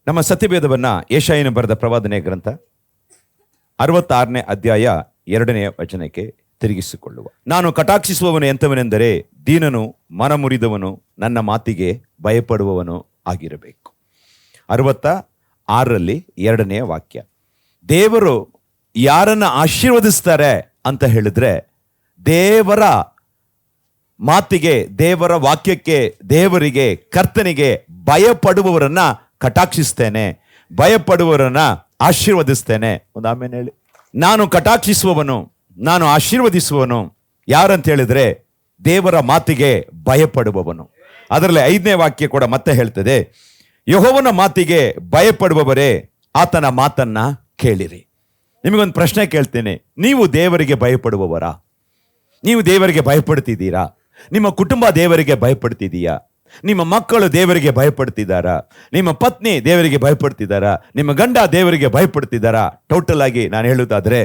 ನಮ್ಮ ಸತ್ಯವೇದವನ್ನ ಯೆಶಾಯನು ಬರೆದ ಪ್ರವಾದನೆ ಗ್ರಂಥ 66ನೇ ಅಧ್ಯಾಯ 2ನೇ ವಚನಕ್ಕೆ ತಿರುಗಿಸಿಕೊಳ್ಳುವ. ನಾನು ಕಟಾಕ್ಷಿಸುವವನು ಎಂಥವನೆಂದರೆ ದೀನನು, ಮನಮುರಿದವನು, ನನ್ನ ಮಾತಿಗೆ ಭಯಪಡುವವನು ಆಗಿರಬೇಕು. 66ರಲ್ಲಿ 2ನೇ ವಾಕ್ಯ. ದೇವರು ಯಾರನ್ನ ಆಶೀರ್ವದಿಸ್ತಾರೆ ಅಂತ ಹೇಳಿದ್ರೆ, ದೇವರ ಮಾತಿಗೆ, ದೇವರ ವಾಕ್ಯಕ್ಕೆ, ದೇವರಿಗೆ, ಕರ್ತನಿಗೆ ಭಯಪಡುವವರನ್ನ ಕಟಾಕ್ಷಿಸ್ತೇನೆ, ಭಯಪಡುವವರನ್ನ ಆಶೀರ್ವದಿಸ್ತೇನೆ. ಒಂದು ಆಮೇಲೆ ಹೇಳಿ. ನಾನು ಕಟಾಕ್ಷಿಸುವವನು, ನಾನು ಆಶೀರ್ವದಿಸುವವನು ಯಾರಂತ ಹೇಳಿದ್ರೆ ದೇವರ ಮಾತಿಗೆ ಭಯಪಡುವವನು. ಅದರಲ್ಲಿ 5ನೇ ವಾಕ್ಯ ಕೂಡ ಮತ್ತೆ ಹೇಳ್ತದೆ, ಯೆಹೋವನ ಮಾತಿಗೆ ಭಯಪಡುವವರೇ ಆತನ ಮಾತನ್ನ ಕೇಳಿರಿ. ನಿಮಗೊಂದು ಪ್ರಶ್ನೆ ಕೇಳ್ತೇನೆ, ನೀವು ದೇವರಿಗೆ ಭಯಪಡುವವರಾ? ನೀವು ದೇವರಿಗೆ ಭಯಪಡ್ತಿದ್ದೀರಾ? ನಿಮ್ಮ ಕುಟುಂಬ ದೇವರಿಗೆ ಭಯಪಡ್ತಿದೀಯಾ? ನಿಮ್ಮ ಮಕ್ಕಳು ದೇವರಿಗೆ ಭಯಪಡ್ತಿದ್ದಾರಾ? ನಿಮ್ಮ ಪತ್ನಿ ದೇವರಿಗೆ ಭಯಪಡ್ತಿದ್ದಾರಾ? ನಿಮ್ಮ ಗಂಡ ದೇವರಿಗೆ ಭಯಪಡ್ತಿದ್ದಾರಾ? ಟೋಟಲ್ ಆಗಿ ನಾನು ಹೇಳುವುದಾದ್ರೆ,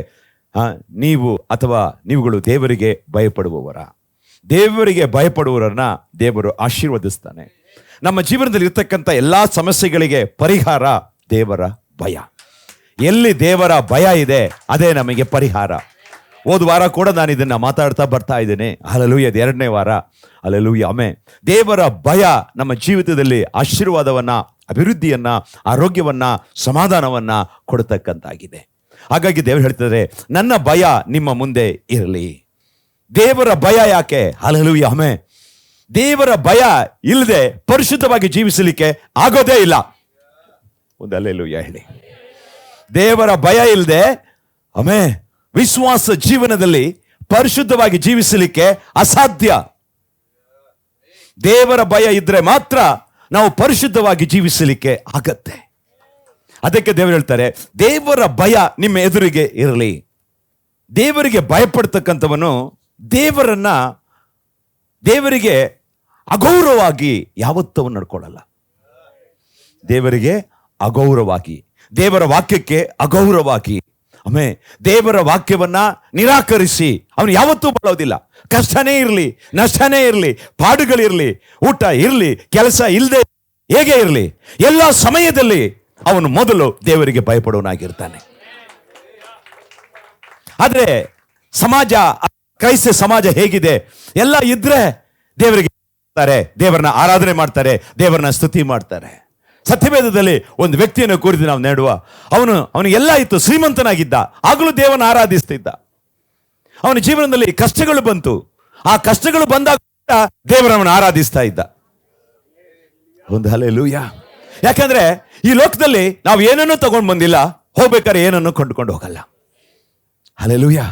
ನೀವು ಅಥವಾ ನೀವುಗಳು ದೇವರಿಗೆ ಭಯಪಡುವವರ? ದೇವರಿಗೆ ಭಯಪಡುವವರನ್ನ ದೇವರು ಆಶೀರ್ವದಿಸ್ತಾನೆ. ನಮ್ಮ ಜೀವನದಲ್ಲಿ ಇರ್ತಕ್ಕಂಥ ಎಲ್ಲಾ ಸಮಸ್ಯೆಗಳಿಗೆ ಪರಿಹಾರ ದೇವರ ಭಯ. ಎಲ್ಲಿ ದೇವರ ಭಯ ಇದೆ ಅದೇ ನಮಗೆ ಪರಿಹಾರ. ಹೋದ ವಾರ ಕೂಡ ನಾನು ಇದನ್ನ ಮಾತಾಡ್ತಾ ಬರ್ತಾ ಇದ್ದೇನೆ. ಹಲ್ಲೆಲೂಯಾ, 2ನೇ ವಾರ. Hallelujah, amen. ದೇವರ ಭಯ ನಮ್ಮ ಜೀವಿತದಲ್ಲಿ ಆಶೀರ್ವಾದವನ್ನ, ಅಭಿವೃದ್ಧಿಯನ್ನ, ಆರೋಗ್ಯವನ್ನ, ಸಮಾಧಾನವನ್ನ ಕೊಡತಕ್ಕಂತಾಗಿದೆ. ಹಾಗಾಗಿ ದೇವರು ಹೇಳ್ತಿದ್ದಾರೆ, ನನ್ನ ಭಯ ನಿಮ್ಮ ಮುಂದೆ ಇರಲಿ. ದೇವರ ಭಯ ಯಾಕೆ? Hallelujah, amen. ದೇವರ ಭಯ ಇಲ್ಲದೆ ಪರಿಶುದ್ಧವಾಗಿ ಜೀವಿಸಲಿಕ್ಕೆ ಆಗೋದೇ ಇಲ್ಲ. ಒಂದು ಹಲ್ಲೆಲೂಯಾ ಹೇಳಿ. ದೇವರ ಭಯ ಇಲ್ಲದೆ ಆಮೆನ್ ವಿಶ್ವಾಸ ಜೀವನದಲ್ಲಿ ಪರಿಶುದ್ಧವಾಗಿ ಜೀವಿಸಲಿಕ್ಕೆ ಅಸಾಧ್ಯ. ದೇವರ ಭಯ ಇದ್ರೆ ಮಾತ್ರ ನಾವು ಪರಿಶುದ್ಧವಾಗಿ ಜೀವಿಸಲಿಕ್ಕೆ ಆಗತ್ತೆ. ಅದಕ್ಕೆ ದೇವರು ಹೇಳ್ತಾರೆ, ದೇವರ ಭಯ ನಿಮ್ಮ ಎದುರಿಗೆ ಇರಲಿ. ದೇವರಿಗೆ ಭಯಪಡ್ತಕ್ಕಂಥವನು ದೇವರಿಗೆ ಅಗೌರವವಾಗಿ ಯಾವತ್ತೂ ನಡ್ಕೊಳ್ಳಲ್ಲ. ದೇವರಿಗೆ ಅಗೌರವವಾಗಿ, ದೇವರ ವಾಕ್ಯಕ್ಕೆ ಅಗೌರವವಾಗಿ, ಆಮೆನ್, ದೇವರ ವಾಕ್ಯವನ್ನ ನಿರಾಕರಿಸಿ ಅವನು ಯಾವತ್ತೂ ಬಾಳೋದಿಲ್ಲ. ಕಷ್ಟನೇ ಇರಲಿ, ನಷ್ಟನೇ ಇರಲಿ, ಪಾಡುಗಳಿರಲಿ, ಊಟ ಇರಲಿ, ಕೆಲಸ ಇಲ್ಲದೆ ಹೇಗೆ ಇರಲಿ, ಎಲ್ಲ ಸಮಯದಲ್ಲಿ ಅವನು ಮೊದಲು ದೇವರಿಗೆ ಭಯಪಡುವನಾಗಿರ್ತಾನೆ. ಆದ್ರೆ ಸಮಾಜ, ಕ್ರೈಸ್ತ ಸಮಾಜ ಹೇಗಿದೆ? ಎಲ್ಲ ಇದ್ರೆ ದೇವರಿಗೆ ದೇವರನ್ನ ಆರಾಧನೆ ಮಾಡ್ತಾರೆ, ದೇವರನ್ನ ಸ್ತುತಿ ಮಾಡ್ತಾರೆ. ಸತ್ಯವೇದದಲ್ಲಿ ಒಂದು ವ್ಯಕ್ತಿಯನ್ನು ಕುರಿತು ನಾವು ನೋಡುವ, ಅವನಿಗೆಲ್ಲ ಇತ್ತು, ಶ್ರೀಮಂತನಾಗಿದ್ದ, ಆಗಲೂ ದೇವರನ್ನ ಆರಾಧಿಸ್ತಿದ್ದ. ಅವನ ಜೀವನದಲ್ಲಿ ಕಷ್ಟಗಳು ಬಂತು, ಆ ಕಷ್ಟಗಳು ಬಂದಾಗ ದೇವರನ್ನು ಆರಾಧಿಸ್ತಾ ಇದ್ದ. ಒಂದು ಹಲ್ಲೆಲೂಯಾ. ಯಾಕಂದ್ರೆ ಈ ಲೋಕದಲ್ಲಿ ನಾವು ಏನನ್ನೂ ತಗೊಂಡು ಬಂದಿಲ್ಲ, ಹೋಗ್ಬೇಕಾದ್ರೆ ಏನನ್ನು ಕೊಂಡುಕೊಂಡು ಹೋಗಲ್ಲ. ಹಲ್ಲೆಲೂಯಾ.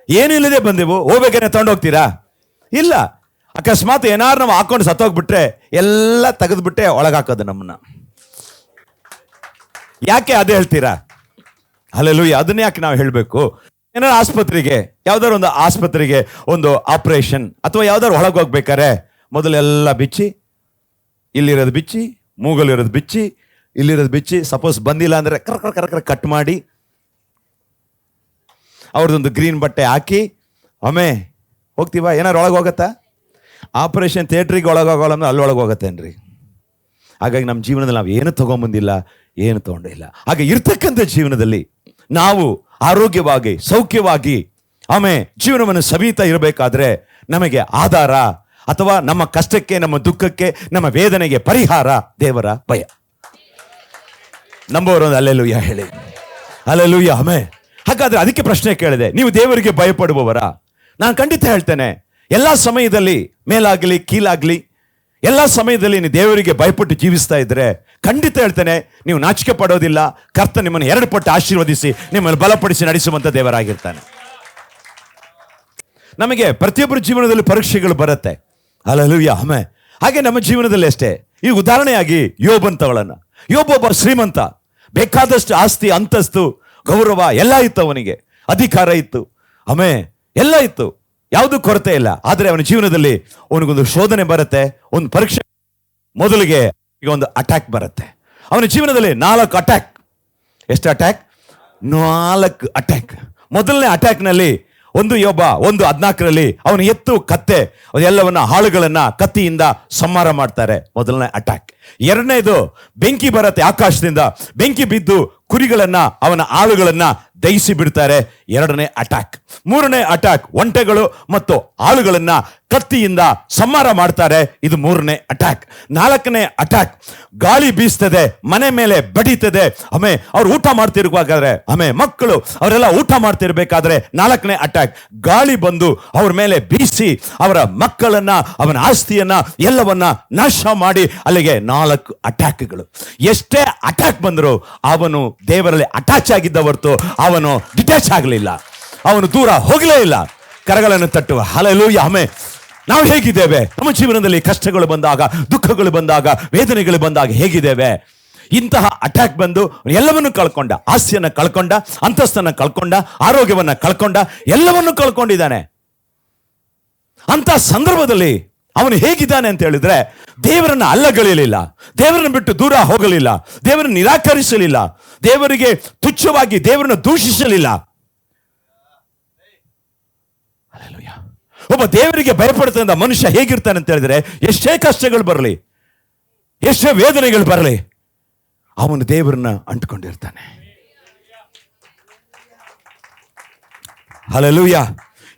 ಏನು ಇಲ್ಲದೆ ಬಂದೆವು, ಹೋಗ್ಬೇಕಾದ್ರೆ ತಗೊಂಡು ಹೋಗ್ತೀರಾ? ಇಲ್ಲ. ಅಕಸ್ಮಾತ್ ಏನಾರು ನಾವು ಹಾಕೊಂಡು ಸತ್ತೋಗ್ಬಿಟ್ರೆ ಎಲ್ಲ ತೆಗೆದ್ಬಿಟ್ಟೆ ಒಳಗಾಕೋದು ನಮ್ಮನ್ನ. ಯಾಕೆ ಅದೇ ಹೇಳ್ತೀರಾ? ಹಲ್ಲೆಲೂಯಾ. ಅದನ್ನ ಯಾಕೆ ನಾವು ಹೇಳಬೇಕು? ಏನಾರು ಆಸ್ಪತ್ರೆಗೆ, ಯಾವ್ದಾರು ಒಂದು ಆಸ್ಪತ್ರೆಗೆ ಒಂದು ಆಪರೇಷನ್ ಅಥವಾ ಯಾವ್ದಾರು ಒಳಗೆ ಹೋಗ್ಬೇಕಾರೆ ಮೊದಲೆಲ್ಲ ಬಿಚ್ಚಿ, ಇಲ್ಲಿರೋದು ಬಿಚ್ಚಿ, ಮೂಗಲಿರೋದು ಬಿಚ್ಚಿ, ಇಲ್ಲಿರೋದು ಬಿಚ್ಚಿ, ಸಪೋಸ್ ಬಂದಿಲ್ಲ ಅಂದ್ರೆ ಕರ್ ಕಟ್ ಮಾಡಿ ಅವ್ರದ್ದೊಂದು ಗ್ರೀನ್ ಬಟ್ಟೆ ಹಾಕಿ ಆಮೇಲೆ ಹೋಗ್ತೀವ. ಏನಾರು ಒಳಗೆ ಹೋಗತ್ತಾ? ಆಪರೇಷನ್ ಥಿಯೇಟ್ರಿಗೆ ಒಳಗೋಗಲ್ಲ ಅಂದ್ರೆ ಅಲ್ಲಿ ಒಳಗೆ ಹೋಗತ್ತೇನ್ರಿ? ಹಾಗಾಗಿ ನಮ್ಮ ಜೀವನದಲ್ಲಿ ನಾವು ಏನು ತಗೊಂಬಂದಿಲ್ಲ, ಏನು ತಗೊಂಡಿಲ್ಲ. ಹಾಗೆ ಇರ್ತಕ್ಕಂಥ ಜೀವನದಲ್ಲಿ ನಾವು ಆರೋಗ್ಯವಾಗಿ, ಸೌಖ್ಯವಾಗಿ, ಆಮೇಲೆ ಜೀವನವನ್ನು ಸವಿತಾ ಇರಬೇಕಾದ್ರೆ ನಮಗೆ ಆಧಾರ ಅಥವಾ ನಮ್ಮ ಕಷ್ಟಕ್ಕೆ, ನಮ್ಮ ದುಃಖಕ್ಕೆ, ನಮ್ಮ ವೇದನೆಗೆ ಪರಿಹಾರ ದೇವರ ಭಯ. ನಂಬೋರು ಹಲ್ಲೆಲೂಯಾ ಹೇಳಿ. Hallelujah, amen. ಹಾಗಾದ್ರೆ ಅದಕ್ಕೆ ಪ್ರಶ್ನೆ ಕೇಳಿದೆ, ನೀವು ದೇವರಿಗೆ ಭಯಪಡುವವರ? ನಾನು ಖಂಡಿತ ಹೇಳ್ತೇನೆ, ಎಲ್ಲ ಸಮಯದಲ್ಲಿ ಮೇಲಾಗ್ಲಿ ಕೀಲಾಗ್ಲಿ ಎಲ್ಲ ಸಮಯದಲ್ಲಿ ನೀವು ದೇವರಿಗೆ ಭಯಪಟ್ಟು ಜೀವಿಸ್ತಾ ಇದ್ರೆ ಖಂಡಿತ ಹೇಳ್ತೇನೆ, ನೀವು ನಾಚಿಕೆ ಪಡೋದಿಲ್ಲ. ಕರ್ತ ನಿಮ್ಮನ್ನು 2 ಪಟ್ಟು ಆಶೀರ್ವದಿಸಿ ನಿಮ್ಮನ್ನು ಬಲಪಡಿಸಿ ನಡೆಸುವಂತ ದೇವರಾಗಿರ್ತಾನೆ. ನಮಗೆ ಪ್ರತಿಯೊಬ್ಬರ ಜೀವನದಲ್ಲಿ ಪರೀಕ್ಷೆಗಳು ಬರುತ್ತೆ. Hallelujah, amen. ಹಾಗೆ ನಮ್ಮ ಜೀವನದಲ್ಲಿ ಅಷ್ಟೇ. ಈ ಉದಾಹರಣೆಯಾಗಿ ಯೋಬನ್ ತಗೊಳ್ಳೋಣ. ಯೋಬೊಬ್ಬ ಶ್ರೀಮಂತ, ಬೇಕಾದಷ್ಟು ಆಸ್ತಿ, ಅಂತಸ್ತು, ಗೌರವ ಎಲ್ಲ ಇತ್ತು, ಅವನಿಗೆ ಅಧಿಕಾರ ಇತ್ತು, ಆಮೆನ್, ಎಲ್ಲ ಇತ್ತು, ಯಾವುದು ಕೊರತೆ ಇಲ್ಲ. ಆದರೆ ಅವನ ಜೀವನದಲ್ಲಿ ಅವನಿಗೊಂದು ಶೋಧನೆ ಬರುತ್ತೆ, ಒಂದು ಪರೀಕ್ಷೆ. ಮೊದಲಿಗೆ ಈಗ ಒಂದು ಅಟ್ಯಾಕ್ ಬರುತ್ತೆ ಅವನ ಜೀವನದಲ್ಲಿ. 4 ಅಟ್ಯಾಕ್. ಎಷ್ಟು ಅಟ್ಯಾಕ್? 4 ಅಟ್ಯಾಕ್. ಮೊದಲನೇ ಅಟ್ಯಾಕ್ ನಲ್ಲಿ ಒಂದು ಯೋಬ 1:14 ಅವನು ಎತ್ತು ಕತ್ತೆ ಎಲ್ಲವನ್ನ ಹಾಳುಗಳನ್ನ ಕತ್ತಿಯಿಂದ ಸಂಹಾರ ಮಾಡ್ತಾರೆ. ಮೊದಲನೇ ಅಟ್ಯಾಕ್. ಎರಡನೇದು ಬೆಂಕಿ ಬರುತ್ತೆ ಆಕಾಶದಿಂದ, ಬೆಂಕಿ ಬಿದ್ದು ಕುರಿಗಳನ್ನ ಅವನ ಆಳುಗಳನ್ನ ದಹಿಸಿ ಬಿಡ್ತಾರೆ. ಎರಡನೇ ಅಟ್ಯಾಕ್. ಮೂರನೇ ಅಟ್ಯಾಕ್, ಒಂಟೆಗಳು ಮತ್ತು ಆಳುಗಳನ್ನ ಕತ್ತಿಯಿಂದ ಸಂಹಾರ ಮಾಡ್ತಾರೆ. ಇದು ಮೂರನೇ ಅಟ್ಯಾಕ್. ನಾಲ್ಕನೇ ಅಟ್ಯಾಕ್, ಗಾಳಿ ಬೀಸ್ತದೆ, ಮನೆ ಮೇಲೆ ಬಡಿತದೆ. ಅವ್ರು ಊಟ ಮಾಡ್ತಿರ್ಬೇಕಾದ್ರೆ ಮಕ್ಕಳು ಅವರೆಲ್ಲ ಊಟ ಮಾಡ್ತಿರ್ಬೇಕಾದ್ರೆ ನಾಲ್ಕನೇ ಅಟ್ಯಾಕ್, ಗಾಳಿ ಬಂದು ಅವ್ರ ಮೇಲೆ ಬೀಸಿ ಅವರ ಮಕ್ಕಳನ್ನ ಅವನ ಆಸ್ತಿಯನ್ನ ಎಲ್ಲವನ್ನ ನಾಶ ಮಾಡಿ ಅಲ್ಲಿಗೆ 4 ಅಟ್ಯಾಕ್ಗಳು. ಎಷ್ಟೇ ಅಟ್ಯಾಕ್ ಬಂದ್ರು ಅವನು ದೇವರಲ್ಲಿ ಅಟ್ಯಾಚ್ ಆಗಿದ್ದ ಹೊರತು ಅವನು ಡಿಟ್ಯಾಚ್ ಆಗಲಿಲ್ಲ, ಅವನು ದೂರ ಹೋಗಲೇ ಇಲ್ಲ. ಕರಗಳನ್ನು ತಟ್ಟುವ ಹಲ್ಲೆಲೂಯಾ. ನಾವು ಹೇಗಿದ್ದೇವೆ? ನಮ್ಮ ಜೀವನದಲ್ಲಿ ಕಷ್ಟಗಳು ಬಂದಾಗ, ದುಃಖಗಳು ಬಂದಾಗ, ವೇದನೆಗಳು ಬಂದಾಗ ಹೇಗಿದ್ದೇವೆ? ಇಂತಹ ಅಟ್ಯಾಕ್ ಬಂದು ಎಲ್ಲವನ್ನೂ ಕಳ್ಕೊಂಡ, ಆಸ್ತಿಯನ್ನ ಕಳ್ಕೊಂಡ, ಅಂತಸ್ತನ್ನ ಕಳ್ಕೊಂಡ, ಆರೋಗ್ಯವನ್ನ ಕಳ್ಕೊಂಡ, ಎಲ್ಲವನ್ನೂ ಕಳ್ಕೊಂಡಿದ್ದಾನೆ. ಅಂತ ಸಂದರ್ಭದಲ್ಲಿ ಅವನು ಹೇಗಿದ್ದಾನೆ ಅಂತ ಹೇಳಿದ್ರೆ, ದೇವರನ್ನ ಅಲ್ಲಗಳೆಯಲಿಲ್ಲ, ದೇವರನ್ನ ಬಿಟ್ಟು ದೂರ ಹೋಗಲಿಲ್ಲ, ದೇವರನ್ನು ನಿರಾಕರಿಸಲಿಲ್ಲ, ದೇವರಿಗೆ ತುಚ್ಛವಾಗಿ ದೇವರನ್ನು ದೂಷಿಸಲಿಲ್ಲ. ಒಬ್ಬ ದೇವರಿಗೆ ಭಯಪಡ್ತಂದ ಮನುಷ್ಯ ಹೇಗಿರ್ತಾನೆ ಅಂತ ಹೇಳಿದ್ರೆ, ಎಷ್ಟೇ ಕಷ್ಟಗಳು ಬರಲಿ, ಎಷ್ಟೇ ವೇದನೆಗಳು ಬರಲಿ, ಅವನು ದೇವರನ್ನ ಅಂಟ್ಕೊಂಡಿರ್ತಾನೆ. ಹಲ್ಲೆಲೂಯಾ.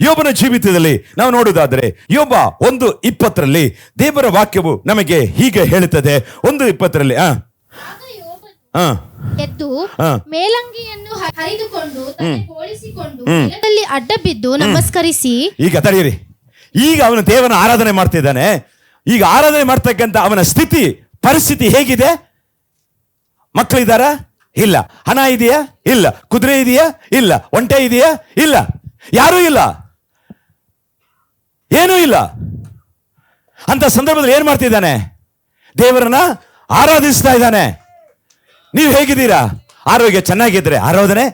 ಯೋಬನ ಜೀವಿತದಲ್ಲಿ ನಾವು ನೋಡುವುದಾದರೆ ಯೋಬ 1:20 ದೇವರ ವಾಕ್ಯವು ನಮಗೆ ಹೀಗೆ ಹೇಳುತ್ತದೆ. 1:20 ಎದ್ದು ಮೇಲಂಗಿಯನ್ನು ಹರಿದುಕೊಂಡು ಹೋಲಿಸಿಕೊಂಡು ನೆಲದಲ್ಲಿ ಅಡ್ಡ ಬಿದ್ದು ನಮಸ್ಕರಿಸಿ. ಈಗ ತಡೆಯಿರಿ, ಈಗ ಅವನು ದೇವನ ಆರಾಧನೆ ಮಾಡ್ತಿದ್ದಾನೆ. ಈಗ ಆರಾಧನೆ ಮಾಡ್ತಕ್ಕಂಥ ಅವನ ಸ್ಥಿತಿ ಪರಿಸ್ಥಿತಿ ಹೇಗಿದೆ? ಮಕ್ಕಳಿದ್ದಾರಾ? ಇಲ್ಲ. ಹಣ ಇದೆಯಾ? ಇಲ್ಲ. ಕುದುರೆ ಇದೆಯಾ? ಇಲ್ಲ. ಒಂಟೆ ಇದೆಯಾ? ಇಲ್ಲ. ಯಾರೂ ಇಲ್ಲ, ಏನೂ ಇಲ್ಲ. ಅಂತ ಸಂದರ್ಭದಲ್ಲಿ ಏನ್ ಮಾಡ್ತಿದ್ದಾನೆ? ದೇವರನ್ನ ಆರಾಧಿಸ್ತಾ ಇದ್ದಾನೆ. ನೀವು ಹೇಗಿದ್ದೀರಾ? ಆರೋಗ್ಯ ಚೆನ್ನಾಗಿದ್ರೆ ಆರಾಧನೆ,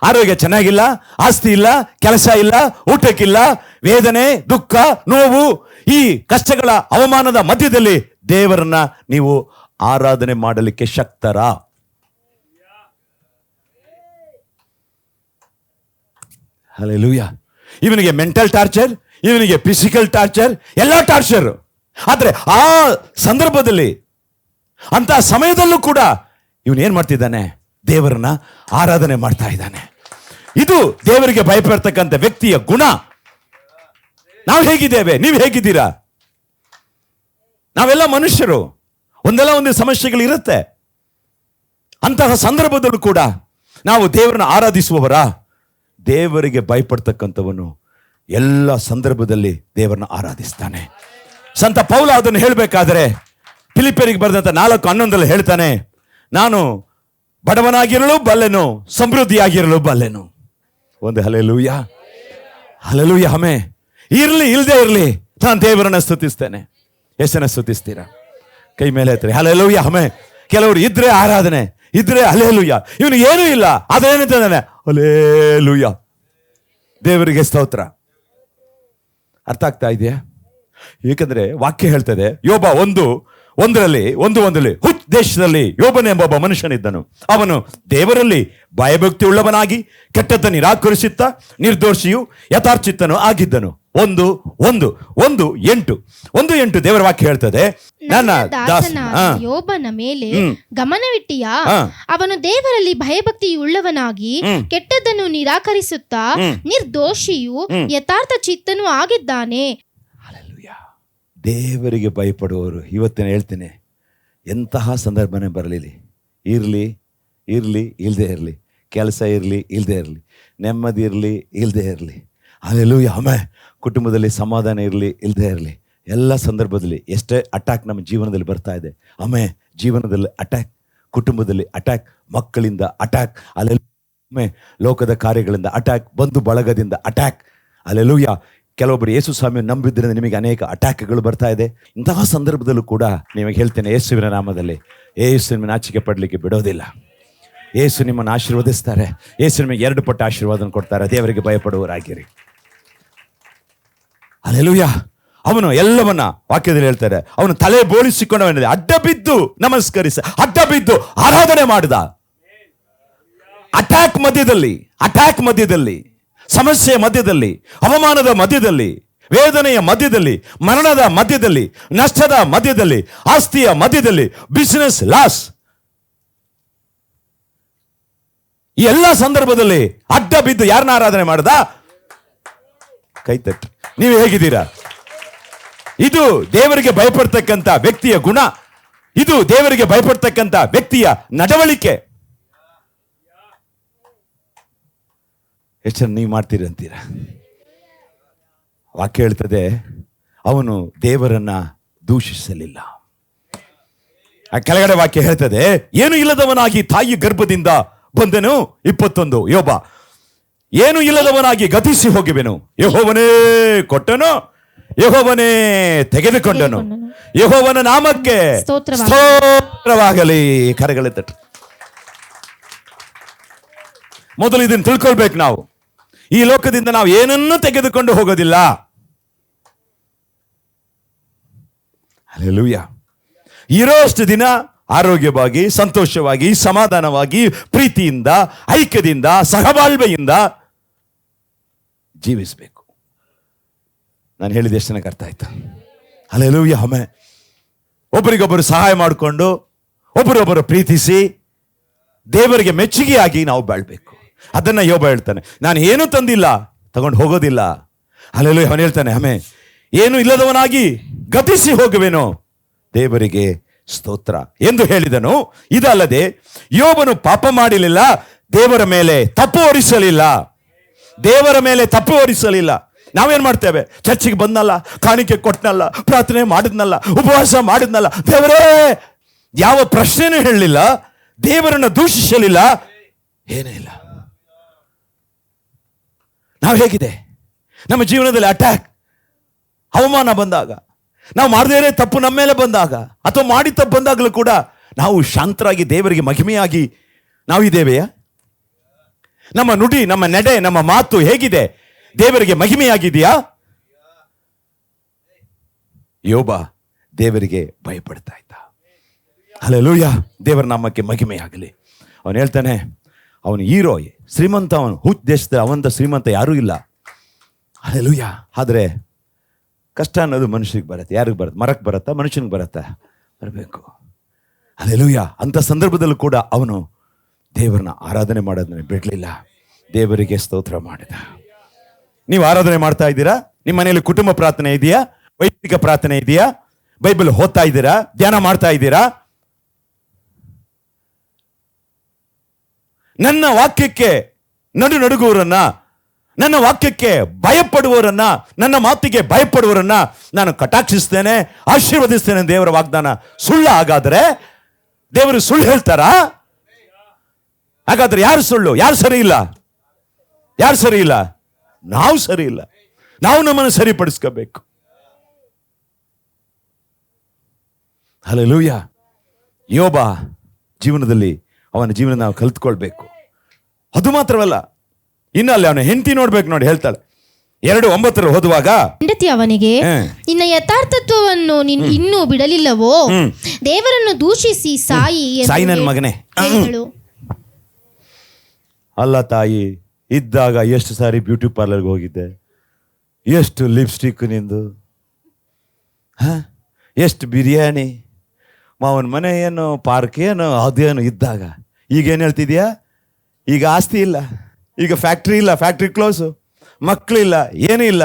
ಆರೋಗ್ಯ ಚೆನ್ನಾಗಿಲ್ಲ, ಆಸ್ತಿ ಇಲ್ಲ, ಕೆಲಸ ಇಲ್ಲ, ಊಟಕ್ಕಿಲ್ಲ, ವೇದನೆ, ದುಃಖ, ನೋವು, ಈ ಕಷ್ಟಗಳ ಅವಮಾನದ ಮಧ್ಯದಲ್ಲಿ ದೇವರನ್ನ ನೀವು ಆರಾಧನೆ ಮಾಡಲಿಕ್ಕೆ ಶಕ್ತರ? ಹಲ್ಲೆಲೂಯಾ. ಇವನಿಗೆ ಮೆಂಟಲ್ ಟಾರ್ಚರ್, ಇವನಿಗೆ ಫಿಸಿಕಲ್ ಟಾರ್ಚರ್, ಎಲ್ಲ ಟಾರ್ಚರ್. ಆದ್ರೆ ಆ ಸಂದರ್ಭದಲ್ಲಿ, ಅಂತ ಸಮಯದಲ್ಲೂ ಕೂಡ ಇವನು ಏನ್ ಮಾಡ್ತಿದ್ದಾನೆ? ದೇವರನ್ನ ಆರಾಧನೆ ಮಾಡ್ತಾ ಇದ್ದಾನೆ. ಇದು ದೇವರಿಗೆ ಭಯಪಡ್ತಕ್ಕಂಥ ವ್ಯಕ್ತಿಯ ಗುಣ. ನಾವು ಹೇಗಿದ್ದೇವೆ? ನೀವು ಹೇಗಿದ್ದೀರಾ? ನಾವೆಲ್ಲ ಮನುಷ್ಯರು, ಒಂದಲ್ಲ ಒಂದು ಸಮಸ್ಯೆಗಳು ಇರುತ್ತೆ. ಅಂತಹ ಸಂದರ್ಭದಲ್ಲೂ ಕೂಡ ನಾವು ದೇವರನ್ನ ಆರಾಧಿಸುವವರ? ದೇವರಿಗೆ ಭಯಪಡ್ತಕ್ಕಂಥವನು ಎಲ್ಲ ಸಂದರ್ಭದಲ್ಲಿ ದೇವರನ್ನ ಆರಾಧಿಸ್ತಾನೆ. ಸಂತ ಪೌಲ ಅದನ್ನು ಹೇಳಬೇಕಾದ್ರೆ ಫಿಲಿಪ್ಪಿಯರಿಗೆ ಬರೆದಂತ 4:11 ಹೇಳ್ತಾನೆ, ನಾನು ಬಡವನಾಗಿರಲು ಬಲ್ಲೆನು, ಸಮೃದ್ಧಿಯಾಗಿರಲು ಬಲ್ಲೆನು. ಒಂದು ಹಲ್ಲೆಲೂಯಾ, ಹಲ್ಲೆಲೂಯಾ. ಇರ್ಲಿ ಇಲ್ಲದೆ ಇರ್ಲಿ, ನಾನು ದೇವರನ್ನ ಸ್ತುತಿಸ್ತೇನೆ. ಎಷ್ಟನ್ನ ಸ್ತುತಿಸ್ತೀರಾ? ಕೈ ಮೇಲೆ ಎತ್ತರಿ. ಹಲ್ಲೆಲೂಯಾ. ಕೆಲವರು ಇದ್ರೆ ಆರಾಧನೆ, ಇದ್ರೆ ಹಲ್ಲೆಲೂಯಾ. ಇವನು ಏನೂ ಇಲ್ಲ, ಅದೇನಿದ್ದಾನೆ ಹಲ್ಲೆಲೂಯಾ, ದೇವರಿಗೆ ಸ್ತೋತ್ರ. ಅರ್ಥ ಆಗ್ತಾ ಇದೆಯಾ? ಏಕೆಂದ್ರೆ ವಾಕ್ಯ ಹೇಳ್ತದೆ, ಯೋಬ 1:1 ಹುಚ್ ದೇಶದಲ್ಲಿ ಯೋಬನೆಂಬ ಒಬ್ಬ ಮನುಷ್ಯನಿದ್ದನು. ಅವನು ದೇವರಲ್ಲಿ ಭಯಭಕ್ತಿ ಉಳ್ಳವನಾಗಿ ಕೆಟ್ಟದ್ದನ್ನು ನಿರಾಕರಿಸುತ್ತಾ ನಿರ್ದೋಷಿಯು ಯಥಾರ್ಥಚಿತ್ತನು ಆಗಿದ್ದನು. 1:8 ದೇವರ ವಾಕ್ಯ ಹೇಳ್ತದೆ, ನನ್ನ ದಾಸನಾದ ಯೋಬನ ಮೇಲೆ ಗಮನವಿಟ್ಟಿಯಾ? ಅವನು ದೇವರಲ್ಲಿ ಭಯಭಕ್ತಿ ಉಳ್ಳವನಾಗಿ ಕೆಟ್ಟದ್ದನ್ನು ನಿರಾಕರಿಸುತ್ತಾ ನಿರ್ದೋಷಿಯು ಯಥಾರ್ಥ ಚಿತ್ತನು ಆಗಿದ್ದಾನೆ. ದೇವರಿಗೆ ಭಯಪಡುವವರು, ಇವತ್ತಿನ ಹೇಳ್ತೇನೆ, ಎಂತಹ ಸಂದರ್ಭನೇ ಬರಲಿಲ್ಲ, ಇರಲಿ ಇಲ್ಲದೆ ಇರಲಿ, ಕೆಲಸ ಇರಲಿ ಇಲ್ಲದೆ ಇರಲಿ, ನೆಮ್ಮದಿ ಇರಲಿ ಇಲ್ಲದೆ ಇರಲಿ, ಹಲ್ಲೆಲೂಯಾ, ಕುಟುಂಬದಲ್ಲಿ ಸಮಾಧಾನ ಇರಲಿ ಇಲ್ಲದೆ ಇರಲಿ, ಎಲ್ಲ ಸಂದರ್ಭದಲ್ಲಿ ಎಷ್ಟೇ ಅಟ್ಯಾಕ್ ನಮ್ಮ ಜೀವನದಲ್ಲಿ ಬರ್ತಾ ಇದೆ, ಜೀವನದಲ್ಲಿ ಅಟ್ಯಾಕ್, ಕುಟುಂಬದಲ್ಲಿ ಅಟ್ಯಾಕ್, ಮಕ್ಕಳಿಂದ ಅಟ್ಯಾಕ್, ಲೋಕದ ಕಾರ್ಯಗಳಿಂದ ಅಟ್ಯಾಕ್, ಬಂಧು ಬಳಗದಿಂದ ಅಟ್ಯಾಕ್, ಹಲ್ಲೆಲೂಯಾ. ಕೆಲವೊಬ್ಬರು ಯೇಸು ಸ್ವಾಮಿ ನಂಬಿದ್ರಿಂದ ನಿಮಗೆ ಅನೇಕ ಅಟ್ಯಾಕ್ಗಳು ಬರ್ತಾ ಇದೆ. ಇಂತಹ ಸಂದರ್ಭದಲ್ಲೂ ಕೂಡ ನಿಮಗೆ ಹೇಳ್ತೇನೆ, ಯೇಸುವಿನ ನಾಮದಲ್ಲಿ, ಯೇಸು ನಿಮ್ಮನ್ನು ನಾಚಿಕೆ ಪಡಲಿಕ್ಕೆ ಬಿಡೋದಿಲ್ಲ. ಯೇಸು ನಿಮ್ಮನ್ನು ಆಶೀರ್ವದಿಸ್ತಾರೆ. ಯೇಸು ನಿಮಗೆ 2 ಪಟ್ಟು ಆಶೀರ್ವಾದ ಕೊಡ್ತಾರೆ. ದೇವರಿಗೆ ಭಯಪಡುವವರಾಗಿರಿ. ಹಲ್ಲೆಲೂಯಾ. ಅವನು ಎಲ್ಲವನ್ನ ವಾಕ್ಯದಲ್ಲಿ ಹೇಳ್ತಾರೆ, ಅವನು ತಲೆ ಬೋಳಿಸಿಕೊಂಡವನಿದೆ, ಅಡ್ಡ ಬಿದ್ದು ನಮಸ್ಕರಿಸ, ಅಡ್ಡ ಬಿದ್ದು ಆರಾಧನೆ ಮಾಡಿದ. ಅಟ್ಯಾಕ್ ಮಧ್ಯದಲ್ಲಿ ಸಮಸ್ಯೆಯ ಮಧ್ಯದಲ್ಲಿ, ಅವಮಾನದ ಮಧ್ಯದಲ್ಲಿ, ವೇದನೆಯ ಮಧ್ಯದಲ್ಲಿ, ಮರಣದ ಮಧ್ಯದಲ್ಲಿ, ನಷ್ಟದ ಮಧ್ಯದಲ್ಲಿ, ಆಸ್ತಿಯ ಮಧ್ಯದಲ್ಲಿ, ಬಿಸಿನೆಸ್ ಲಾಸ್, ಈ ಎಲ್ಲ ಸಂದರ್ಭದಲ್ಲಿ ಅಡ್ಡ ಬಿದ್ದು ಯಾರನ್ನ ಆರಾಧನೆ ಮಾಡದ? ಕೈತಟ್ಟಿ. ನೀವು ಹೇಗಿದ್ದೀರಾ? ಇದು ದೇವರಿಗೆ ಭಯಪಡ್ತಕ್ಕಂಥ ವ್ಯಕ್ತಿಯ ಗುಣ. ಇದು ದೇವರಿಗೆ ಭಯಪಡ್ತಕ್ಕಂಥ ವ್ಯಕ್ತಿಯ ನಡವಳಿಕೆ. ಎಷ್ಟು ನೀವು ಮಾಡ್ತೀರಿ ಅಂತೀರಾ? ವಾಕ್ಯ ಹೇಳ್ತದೆ, ಅವನು ದೇವರನ್ನ ದೂಷಿಸಲಿಲ್ಲ. ಆ ಕೆಳಗಡೆ ವಾಕ್ಯ ಹೇಳ್ತದೆ, ಏನು ಇಲ್ಲದವನಾಗಿ ತಾಯಿ ಗರ್ಭದಿಂದ ಬಂದನು. 21 ಯೋಬ, ಏನು ಇಲ್ಲದವನಾಗಿ ಗತಿಸಿ ಹೋಗುವೆನು. ಯೆಹೋವನೇ ಕೊಟ್ಟನು, ಯೆಹೋವನೇ ತೆಗೆದುಕೊಂಡನು, ಯೆಹೋವನ ನಾಮಕ್ಕೆ ಸ್ತೋತ್ರವಾಗಲಿ. ಕರೆಗಳ ತಟ್ಟು. ಮೊದಲು ಇದನ್ನು ತಿಳ್ಕೊಳ್ಬೇಕು. ನಾವು ಈ ಲೋಕದಿಂದ ನಾವು ಏನನ್ನೂ ತೆಗೆದುಕೊಂಡು ಹೋಗೋದಿಲ್ಲ. ಹಲ್ಲೆಲೂಯ. ಇರೋಷ್ಟು ದಿನ ಆರೋಗ್ಯವಾಗಿ, ಸಂತೋಷವಾಗಿ, ಸಮಾಧಾನವಾಗಿ, ಪ್ರೀತಿಯಿಂದ, ಐಕ್ಯದಿಂದ, ಸಹಬಾಳ್ವೆಯಿಂದ ಜೀವಿಸಬೇಕು. ನಾನು ಹೇಳಿದ ಎಷ್ಟು ಜನಕ್ಕೆ ಅರ್ಥ ಆಯ್ತಾ? ಹಲ್ಲೆಲೂಯ. ಆಮೆನ್. ಒಬ್ಬರಿಗೊಬ್ಬರು ಸಹಾಯ ಮಾಡಿಕೊಂಡು, ಒಬ್ಬರೊಬ್ಬರು ಪ್ರೀತಿಸಿ, ದೇವರಿಗೆ ಮೆಚ್ಚುಗೆಯಾಗಿ ನಾವು ಬಾಳ್ಬೇಕು. ಅದನ್ನ ಯೋಬ ಹೇಳ್ತಾನೆ, ನಾನು ಏನೂ ತಂದಿಲ್ಲ, ತಗೊಂಡು ಹೋಗೋದಿಲ್ಲ. ಹಲ್ಲೆಲೂಯ. ಅವನು ಹೇಳ್ತಾನೆ, ಆಮೆನ್, ಏನು ಇಲ್ಲದವನಾಗಿ ಗತಿಸಿ ಹೋಗುವೆನು, ದೇವರಿಗೆ ಸ್ತೋತ್ರ ಎಂದು ಹೇಳಿದನು. ಇದಲ್ಲದೆ ಯೋಬನು ಪಾಪ ಮಾಡಲಿಲ್ಲ, ದೇವರ ಮೇಲೆ ತಪ್ಪು ಹೊರಿಸಲಿಲ್ಲ. ದೇವರ ಮೇಲೆ ತಪ್ಪು ಹೊರಿಸಲಿಲ್ಲ. ನಾವೇನ್ ಮಾಡ್ತೇವೆ? ಚರ್ಚಿಗೆ ಬಂದಲ್ಲ, ಕಾಣಿಕೆ ಕೊಟ್ಟನಲ್ಲ, ಪ್ರಾರ್ಥನೆ ಮಾಡಿದ್ನಲ್ಲ, ಉಪವಾಸ ಮಾಡಿದ್ನಲ್ಲ, ದೇವರೇ ಯಾವ ಪ್ರಶ್ನೆನೂ ಹೇಳಲಿಲ್ಲ, ದೇವರನ್ನ ದೂಷಿಸಲಿಲ್ಲ, ಏನೇ ಇಲ್ಲ. ನಾವು ಹೇಗಿದೆ? ನಮ್ಮ ಜೀವನದಲ್ಲಿ ಅಟ್ಯಾಕ್, ಅವಮಾನ ಬಂದಾಗ, ನಾವು ಮಾಡದೇ ತಪ್ಪು ನಮ್ಮ ಮೇಲೆ ಬಂದಾಗ, ಅಥವಾ ಮಾಡಿ ತಪ್ಪು ಬಂದಾಗಲೂ ಕೂಡ ನಾವು ಶಾಂತರಾಗಿ ದೇವರಿಗೆ ಮಹಿಮೆಯಾಗಿ ನಾವಿದ್ದೇವೆಯಾ? ನಮ್ಮ ನುಡಿ, ನಮ್ಮ ನಡೆ, ನಮ್ಮ ಮಾತು ಹೇಗಿದೆ? ದೇವರಿಗೆ ಮಹಿಮೆಯಾಗಿದೆಯಾ? ಯೋಬ ದೇವರಿಗೆ ಭಯಪಡ್ತಾ ಇದ್ದ. ಹಲ್ಲೆಲೂಯ. ದೇವರ ನಾಮಕ್ಕೆ ಮಹಿಮೆಯಾಗಲಿ. ಅವನು ಹೇಳ್ತಾನೆ, ಅವನು ಹೀರೋ, ಶ್ರೀಮಂತ. ಅವನು ಹುಚ್ಚ ದೇಶದ ಅವಂತ ಶ್ರೀಮಂತ ಯಾರೂ ಇಲ್ಲ. ಹಲ್ಲೆಲೂಯ. ಆದರೆ ಕಷ್ಟ ಅನ್ನೋದು ಮನುಷ್ಯರಿಗೆ ಬರುತ್ತೆ. ಯಾರಿಗೆ ಬರುತ್ತೆ? ಮರಕ್ಕೆ ಬರುತ್ತಾ? ಮನುಷ್ಯನಿಗೆ ಬರುತ್ತಾ? ಬರಬೇಕು. ಹಲ್ಲೆಲೂಯ. ಅಂಥ ಸಂದರ್ಭದಲ್ಲೂ ಕೂಡ ಅವನು ದೇವರನ್ನ ಆರಾಧನೆ ಮಾಡೋದನ್ನ ಬಿಡಲಿಲ್ಲ, ದೇವರಿಗೆ ಸ್ತೋತ್ರ ಮಾಡಿದ. ನೀವು ಆರಾಧನೆ ಮಾಡ್ತಾ ಇದ್ದೀರಾ? ನಿಮ್ಮ ಮನೆಯಲ್ಲಿ ಕುಟುಂಬ ಪ್ರಾರ್ಥನೆ ಇದೆಯಾ? ವೈಯಕ್ತಿಕ ಪ್ರಾರ್ಥನೆ ಇದೆಯಾ? ಬೈಬಲ್ ಓದ್ತಾ ಇದ್ದೀರಾ? ಧ್ಯಾನ ಮಾಡ್ತಾ ಇದ್ದೀರಾ? ನನ್ನ ವಾಕ್ಯಕ್ಕೆ ನಡುಗುವವರನ್ನ, ನನ್ನ ವಾಕ್ಯಕ್ಕೆ ಭಯಪಡುವವರನ್ನ, ನನ್ನ ಮಾತಿಗೆ ಭಯಪಡುವವರನ್ನ ನಾನು ಕಟಾಕ್ಷಿಸ್ತೇನೆ, ಆಶೀರ್ವದಿಸ್ತೇನೆ. ದೇವರ ವಾಗ್ದಾನ ಸುಳ್ಳು. ಹಾಗಾದ್ರೆ ದೇವರು ಸುಳ್ಳು ಹೇಳ್ತಾರಾ? ಹಾಗಾದ್ರೆ ಯಾರು ಸುಳ್ಳು? ಯಾರು ಸರಿ ಇಲ್ಲ? ಯಾರು ಸರಿ ಇಲ್ಲ? ನಾವು ಸರಿ ಇಲ್ಲ. ನಾವು ನಮ್ಮನ್ನು ಸರಿಪಡಿಸ್ಕೋಬೇಕು. ಹಲ್ಲೆಲೂಯ. ಯೋಬ ಜೀವನದಲ್ಲಿ ಅವನ ಜೀವನ ನಾವು ಕಲ್ತ್ಕೊಳ್ಬೇಕು. ಅದು ಮಾತ್ರವಲ್ಲ, ಇನ್ನು ಅಲ್ಲಿ ಅವನ ಹೆಂಡತಿ ನೋಡ್ಬೇಕು. ನೋಡಿ, ಹೇಳ್ತಾಳೆ 2:9 ಓದುವಾಗ, ಹೆಂಡತಿ ಅವನಿಗೆ, ನಿನ್ನ ಯಥಾರ್ಥತ್ವವನ್ನು ನೀನು ಇನ್ನೂ ಬಿಡಲಿಲ್ಲವೋ? ದೇವರನ್ನು ದೂಷಿಸಿ ಸಾಯಿ ನನ್ನ ಮಗನೇ. ಅಲ್ಲ ತಾಯಿ, ಇದ್ದಾಗ ಎಷ್ಟು ಸಾರಿ ಬ್ಯೂಟಿ ಪಾರ್ಲರ್ಗೆ ಹೋಗಿದ್ದೆ, ಎಷ್ಟು ಲಿಪ್ಸ್ಟಿಕ್ ನಿಂದು, ಎಷ್ಟು ಬಿರಿಯಾನಿ, ಮಾವನ ಮನೆ ಏನು, ಪಾರ್ಕ್ ಏನು, ಅದೇನು ಇದ್ದಾಗ. ಈಗೇನು ಹೇಳ್ತಿದ್ಯಾ? ಈಗ ಆಸ್ತಿ ಇಲ್ಲ, ಈಗ ಫ್ಯಾಕ್ಟ್ರಿ ಇಲ್ಲ, ಫ್ಯಾಕ್ಟ್ರಿ ಕ್ಲೋಸು, ಮಕ್ಕಳಿಲ್ಲ, ಏನೂ ಇಲ್ಲ.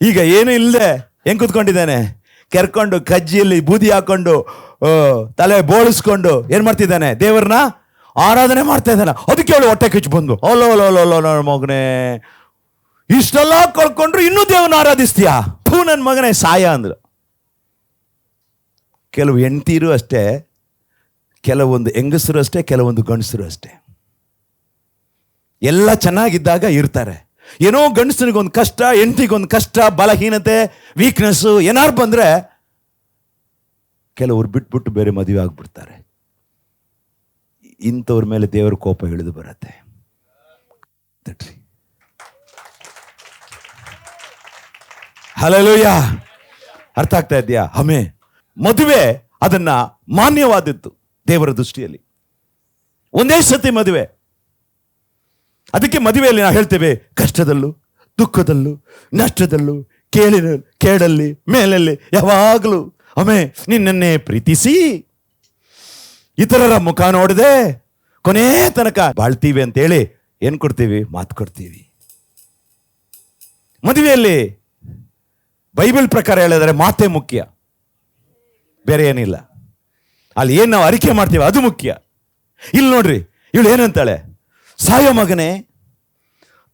ಈಗ ಏನು ಇಲ್ಲದೆ ಹೆಂಗೆ ಕೂತ್ಕೊಂಡಿದ್ದಾನೆ? ಕೆರ್ಕೊಂಡು ಕಜ್ಜಿಯಲ್ಲಿ ಬೂದಿ ಹಾಕೊಂಡು ತಲೆ ಬೋಳಿಸ್ಕೊಂಡು ಏನು ಮಾಡ್ತಿದ್ದಾನೆ? ದೇವ್ರನ್ನ ಆರಾಧನೆ ಮಾಡ್ತಾ ಇದ್ದಾನೆ. ಅದಕ್ಕೆ ಅವಳು ಹೊಟ್ಟೆ ಕಿಚ್ಚು ಬಂದು, ಓಲೋ ಮಗನೇ, ಇಷ್ಟೆಲ್ಲ ಕಳ್ಕೊಂಡ್ರು ಇನ್ನೂ ದೇವ್ರನ್ನ ಆರಾಧಿಸ್ತೀಯಾ? ನನ್ನ ಮಗನೇ ಸಾಯ ಅಂದ್ರು. ಕೆಲವು ಹೆಂಡ್ತೀರು ಅಷ್ಟೇ, ಕೆಲವೊಂದು ಹೆಂಗಸರು ಅಷ್ಟೇ, ಕೆಲವೊಂದು ಗಂಡಸರು ಅಷ್ಟೇ. ಎಲ್ಲ ಚೆನ್ನಾಗಿದ್ದಾಗ ಇರ್ತಾರೆ. ಏನೋ ಗಂಡಸನಿಗೊಂದು ಕಷ್ಟ, ಹೆಂಡತಿಗೊಂದು ಕಷ್ಟ, ಬಲಹೀನತೆ, ವೀಕ್ನೆಸ್ಸು ಏನಾರು ಬಂದರೆ ಕೆಲವರು ಬಿಟ್ಬಿಟ್ಟು ಬೇರೆ ಮದುವೆ ಆಗ್ಬಿಡ್ತಾರೆ. ಇಂಥವ್ರ ಮೇಲೆ ದೇವರ ಕೋಪ ಇಳಿದು ಬರುತ್ತೆ. ಹಲ್ಲೆಲೂಯ. ಅರ್ಥ ಆಗ್ತಾ ಇದೆಯಾ? ಮದುವೆ ಅದನ್ನ ಮಾನ್ಯವಾದದ್ದು ದೇವರ ದೃಷ್ಟಿಯಲ್ಲಿ. ಒಂದೇ ಸತಿ ಮದುವೆ, ಅದಕ್ಕೆ ಮದುವೆಯಲ್ಲಿ ನಾವು ಹೇಳ್ತೇವೆ, ಕಷ್ಟದಲ್ಲೂ ದುಃಖದಲ್ಲೂ ನಷ್ಟದಲ್ಲೂ ಕೇಳಲ್ಲಿ ಮೇಲಲ್ಲಿ ಯಾವಾಗಲೂ ಒಮ್ಮೆ ನಿನ್ನನ್ನೇ ಪ್ರೀತಿಸಿ ಇತರರ ಮುಖ ನೋಡದೆ ಕೊನೆ ತನಕ ಬಾಳ್ತೀವಿ ಅಂತೇಳಿ ಏನ್ ಕೊಡ್ತೀವಿ? ಮಾತು ಕೊಡ್ತೀವಿ. ಮದುವೆಯಲ್ಲಿ ಬೈಬಲ್ ಪ್ರಕಾರ ಹೇಳಿದರೆ ಮಾತೇ ಮುಖ್ಯ, ಬೇರೆ ಏನಿಲ್ಲ. ಅಲ್ಲಿ ಏನು ನಾವು ಅರಿಕೆ ಮಾಡ್ತೀವಿ ಅದು ಮುಖ್ಯ. ಇಲ್ಲಿ ನೋಡ್ರಿ, ಇವಳು ಏನಂತಾಳೆ? ಸಾಯೋ ಮಗನೇ,